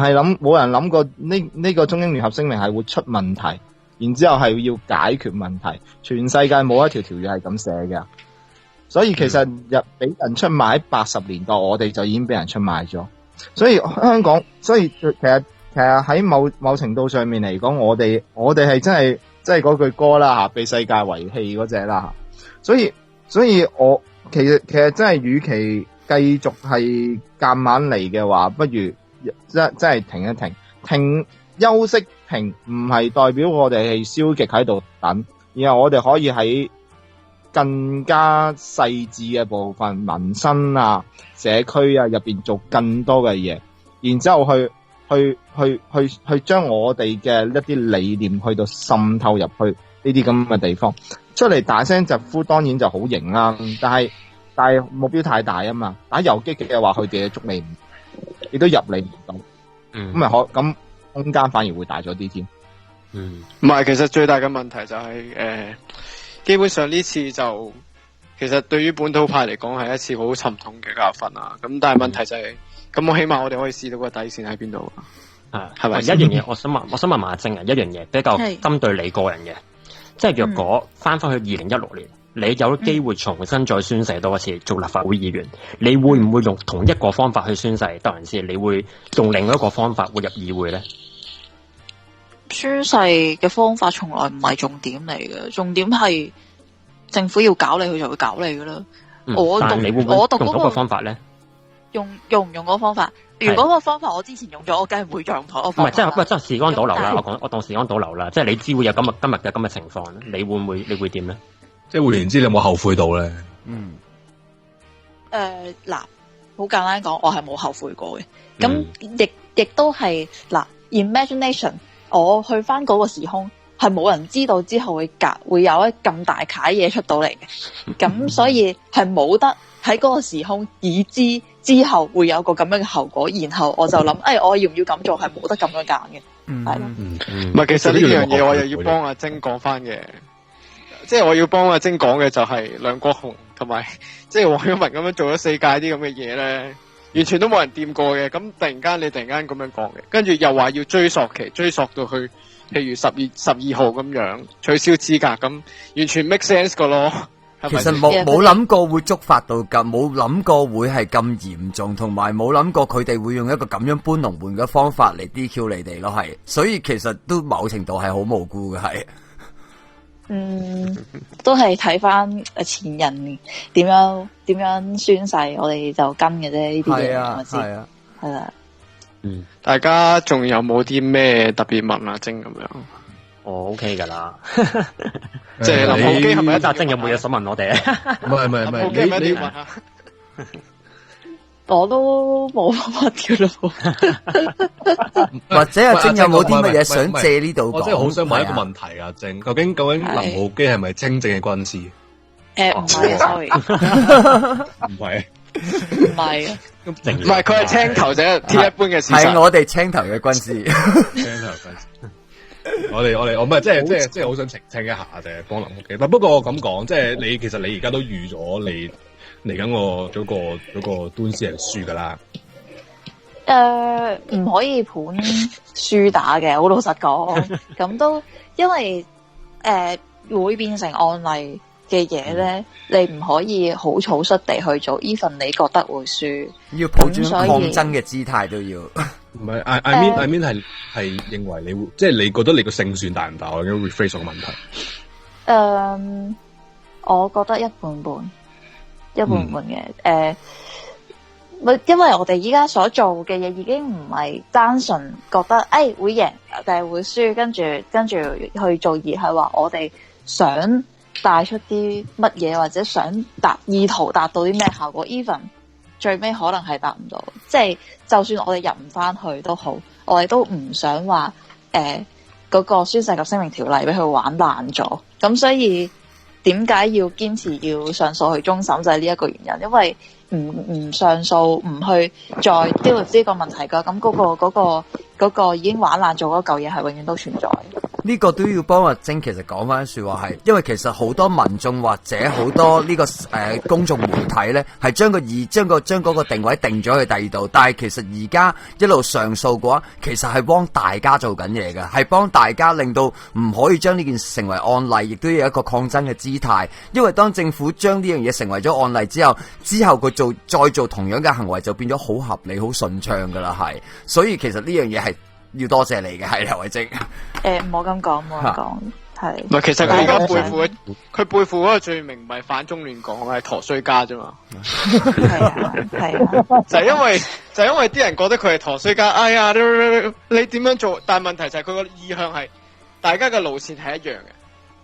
諗過呢個中英聯合聲明係會出問題，然之後係要解決問題。全世界冇一條條約係咁寫嘅，所以其實俾人出賣喺80年代，我哋就已經俾人出賣咗。所以香港，其實喺某程度上面嚟講，我哋係真係嗰句歌啦吓，被世界遺棄嗰隻啦吓。所以我其實真係，與其繼續係夾硬嚟嘅話，不如真係停一停，休息停，唔係代表我哋係消極喺度等，然後我哋可以喺更加細緻嘅部分，民生啊、社區啊入邊做更多嘅嘢，然之後去將我哋嘅一啲理念去到滲透入去呢啲咁嘅地方，出嚟大聲疾呼當然就好型啦，但係目標太大啊嘛，打游擊嘅話佢哋捉你唔，亦都入你唔到，咁空間反而會大咗啲添。唔係，其實最大嘅問題就係基本上呢次就其實對於本土派嚟講係一次好沉痛嘅教訓啊。咁但係問題就係咁，我起碼我哋可以試到個底線喺邊度啊？係咪？一樣嘢，我想問埋阿正啊，一樣嘢比較針對你個人嘅，即係若果翻去2016年，你有機會重新再宣誓多一次做立法會議員，你會唔會用同一個方法去宣誓？當然先，你會用另外一個方法會入議會咧？宣誓嘅方法從來唔係重點嚟嘅，重點係政府要搞你，佢就會搞你噶啦。但你會唔會用嗰個方法咧？用唔用嗰個方法？如果個方法我之前用咗，我梗係唔會再用同一個方法。唔係，即係時光倒流啦。我當時光倒流啦。即係你知會有今日嘅咁嘅情況，你會點咧？即係換言之，你有冇後悔到咧？嗱，好簡單講，我係冇後悔過嘅。咁亦都係嗱 ，imagination， 我去翻嗰個時空，係冇人知道之後會有一咁大楷嘢出到嚟嘅。咁所以係冇得喺嗰個時空已知之後會有個咁樣嘅後果，然後我就諗，我要唔要咁做？係冇得咁樣揀嘅，係咯。唔係，其實呢樣嘢我又要幫阿晶講翻嘅，即係我要幫阿晶講嘅就係梁國雄同埋即係黃曉明咁樣做咗4屆啲咁嘅嘢咧，完全都冇人掂過嘅。咁突然間咁樣講嘅，跟住又話要追溯期，追溯到去譬如12號咁樣取消資格，咁完全 make sense 噶咯。其實冇諗過會觸發到咁，冇諗過會係咁嚴重，同埋冇諗過佢哋會用一個咁樣搬龍門嘅方法嚟 DQ 你哋咯，係，所以其實都某程度係好無辜嘅，係。都係睇翻前人點樣宣誓，我哋就跟嘅啫，呢啲嘢係咪先？係啦。大家仲有冇啲咩特別問阿晶咁樣？我 OK 噶啦，即係林浩基係咪阿晶有冇嘢想問我哋啊？唔係，你問下。我都冇乜嘅咯。或者阿晶有冇啲乜嘢想借呢度講？我真係好想問一個問題啊，晶，究竟林浩基係咪清正嘅軍師？唔係 ，sorry，唔係，唔係啊，唔係佢係青頭仔，鐵一般嘅事實。係我哋青頭嘅軍師，青頭軍師。我唔係即係好想澄清一下啫，幫林浩基。不過我咁講，即係其實你而家都預咗你嚟緊嗰個官司係輸噶啦。唔可以盤輸打嘅，好老實講。咁都因為會變成案例嘅嘢咧，你唔可以好草率地去做。even 你覺得會輸，要抱住抗爭嘅姿態都要。唔係，I mean 係認為你會，即係你覺得你個勝算大唔大？我已經 rephrase 個問題。我覺得一半半嘅。因為我哋依家所做嘅嘢已經唔係單純覺得會贏定係會輸，跟住去做，而係話我哋想帶出啲乜嘢，或者想意圖達到啲咩效果。even 最尾可能係達唔到，即係就算我哋入唔翻去都好，我哋都唔想話嗰個宣誓及聲明條例俾佢玩爛咗。咁所以點解要堅持要上訴去終審，就係呢一個原因。因為唔上訴，唔去再 deal with呢個問題嘅，咁嗰個已經玩爛咗嗰嚿嘢係永遠都存在。呢個都要幫阿晶其實講翻說話係，因為其實好多民眾或者好多呢個公眾媒體咧，係將嗰個定位定咗去第二度，但係其實而家一路上訴嘅話，其實係幫大家做緊嘢嘅，係幫大家令到唔可以將呢件事成為案例，亦都要有一個抗爭嘅姿態。因為當政府將呢樣嘢成為咗案例之後佢再做同樣嘅行為就變咗好合理、好順暢噶啦，係。所以其實呢樣嘢係要多謝你嘅，係劉慧晶。唔好咁講，係。唔係，其實佢而家背負嗰個罪名唔係反中亂港，係陀衰家啫嘛。係就係因為啲人覺得佢係陀衰家，哎呀，你點樣做？但係問題就係佢個意向係大家嘅路線係一樣嘅。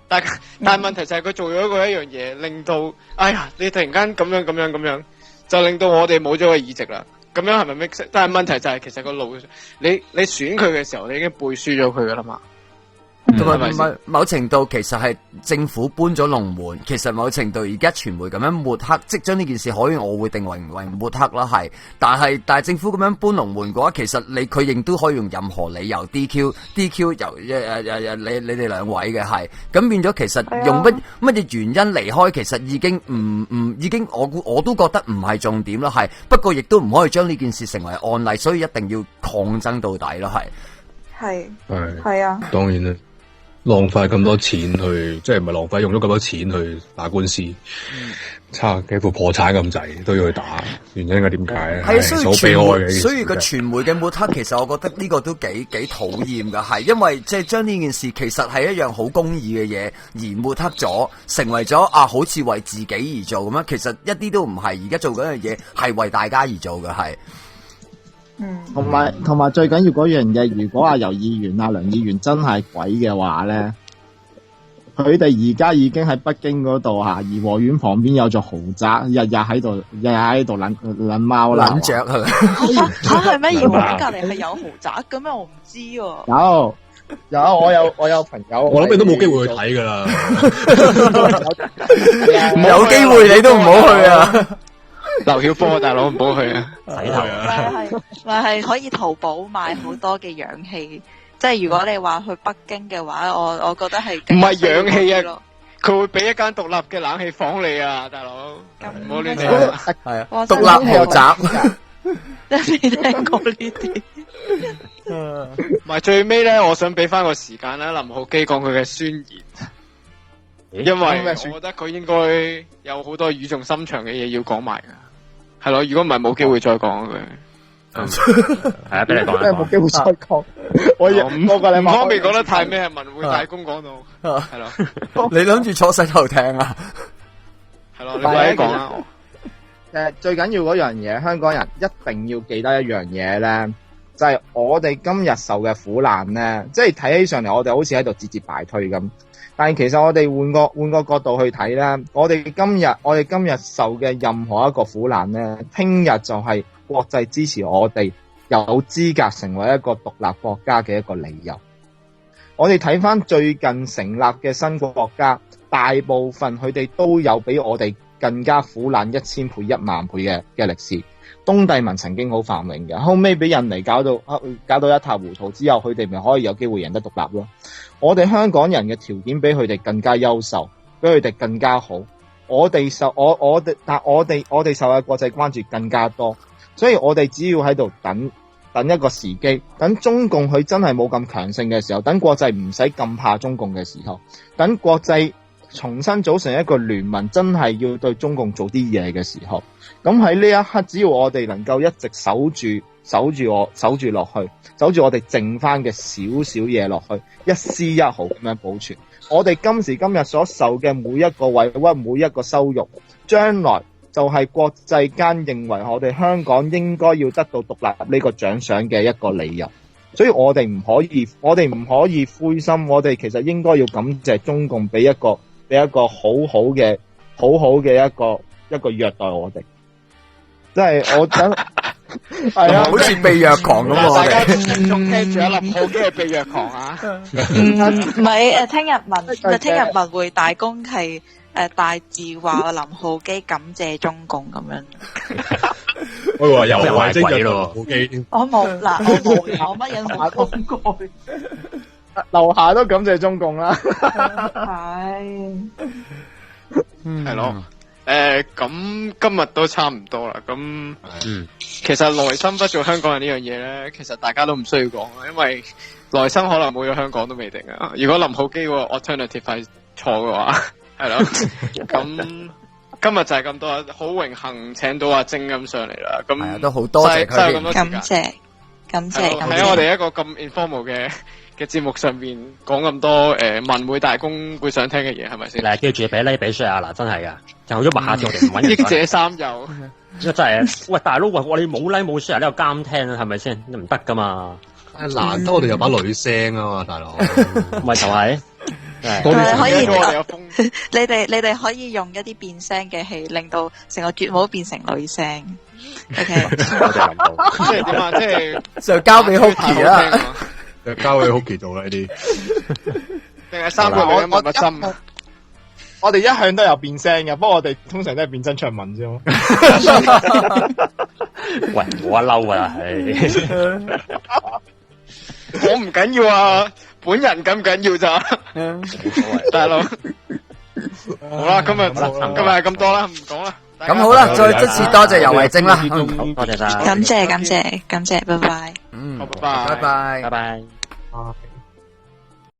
但係問題就係佢做咗一樣嘢，令到你突然間咁樣，就令到我哋冇咗個議席啦。咁樣係咪 make sense？但係問題就係其實個路，你選佢嘅時候，你已經背書咗佢噶啦嘛。同埋某程度其實係政府搬咗龍門，其實某程度而家傳媒咁樣抹黑，即將呢件事可以我會定為抹黑啦，係。但係政府咁樣搬龍門嘅話，其實佢亦都可以用任何理由 DQ 由你哋兩位嘅，係。咁變咗其實用乜嘢原因離開，其實已經已經我都覺得唔係重點啦，係。不過亦都唔可以將呢件事成為案例，所以一定要抗爭到底咯，係。係啊，當然啦。浪費咁多錢去，即係唔係浪費，用咗咁多錢去打官司，差幾乎破產咁滯都要去打，原因係點解咧？係好悲哀嘅。所以個傳媒嘅抹黑，其實我覺得呢個都幾討厭噶，係因為即係將呢件事其實係一樣好公義嘅嘢而抹黑咗，成為咗好似為自己而做咁樣，其實一啲都唔係。而家做緊嘅嘢係為大家而做嘅，係。同埋最緊要嗰樣嘢，如果游議員梁議員真係鬼嘅話咧，佢哋而家已經喺北京嗰度嚇，頤和園旁邊有座豪宅，日日喺度撚貓啦，撚雀係咪？嚇係咩？頤和園隔離係有豪宅嘅咩？我唔知喎。我有朋友，我諗你都冇機會去睇噶啦。有機會你都唔好去啊！劉曉波大佬唔好去啊！洗頭啊！咪係可以淘寶買好多嘅氧氣。即係如果你話去北京嘅話，我覺得係唔係氧氣啊？佢會俾一間獨立嘅冷氣房你啊，大佬。唔好亂講。係啊，獨立豪宅。未聽過呢啲。埋最尾咧，我想俾翻個時間啦，林浩基講佢嘅宣言，因為我覺得佢應該有好多語重心長嘅嘢要講埋噶，係咯。如果唔係冇機會再講佢。係啊，俾你講啦。冇機會再講。我唔方便講得太咩？文匯大公講到係咯。你諗住坐洗頭艇啊？係咯，你快啲講啦。最緊要嗰樣嘢，香港人一定要記得一樣嘢咧，就係我哋今日受嘅苦難咧，即係睇起上嚟，我哋好似喺度節節敗退咁。但係其實我哋換個角度去睇咧，我哋今日受嘅任何一個苦難咧，聽日就係國際支持我哋有資格成為一個獨立國家嘅一個理由。我哋睇翻最近成立嘅新國家，大部分佢哋都有比我哋更加苦難1000倍、10000倍嘅歷史。東帝汶曾經好繁榮嘅，後尾俾印尼搞到一塌糊塗之後，佢哋咪可以有機會贏得獨立咯。我哋香港人嘅條件比佢哋更加優秀，比佢哋更加好。我哋受嘅國際關注更加多，所以我哋只要喺度等一個時機，等中共佢真係冇咁強盛嘅時候，等國際唔使咁怕中共嘅時候，等國際重新組成一個聯盟，真係要對中共做啲嘢嘅時候，咁喺呢一刻，只要我哋能夠一直守住落去，守住我哋剩翻嘅少少嘢落去，一絲一毫咁樣保存，我哋今時今日所受嘅每一個委屈，每一個羞辱，將來就係國際間認為我哋香港應該要得到獨立呢個獎賞嘅一個理由。所以我哋唔可以灰心，我哋其實應該要感謝中共俾一個好好嘅一個虐待我哋，即係我真係啊，好似被虐狂咁喎。大家仲聽住林浩基係被虐狂啊？唔係聽日文匯大公係大字話林浩基感謝中共咁樣。我話又係精嘅咯，浩基。我冇乜嘢冇講過。樓下都感謝中共啦。係咯。咁今日都差唔多啦。咁其實內心不做香港人呢樣嘢咧，其實大家都唔需要講，因為內心可能冇咗香港都未定啊。如果林浩基個 alternative 係錯嘅話，係咯。咁今日就係咁多，好榮幸請到阿晶咁上嚟啦。咁都好多謝佢哋，感謝。喺我哋一個咁 informal 嘅節目上邊講咁多文匯大公會想聽嘅嘢，係咪先？嗱，記住俾 like 俾 share 啊！嗱，真係噶，就好咗下次我哋唔揾人。益者三友，真係喂大佬，喂你冇 like 冇 share 呢個監聽啊，係咪先？唔得噶嘛！難得我哋有把女聲啊嘛，大佬，咪就係。可以，你哋可以用一啲變聲嘅戲，令到成個節目變成女聲。OK， 我哋諗到，即係點啊？即係就交俾 Hookie 啦，就交俾 Hookie 做啦呢啲。定係3個女人密密針？我哋一向都有變聲嘅，不過我哋通常都係變真唱文啫。喂，冇得嬲啊！我唔緊要啊。本人緊唔緊要咋？冇所謂，大佬。好啦，今日係咁多啦，唔講啦。咁好啦，再一次多謝游蕙禎啦，多謝晒，感謝，拜拜。拜拜，拜拜。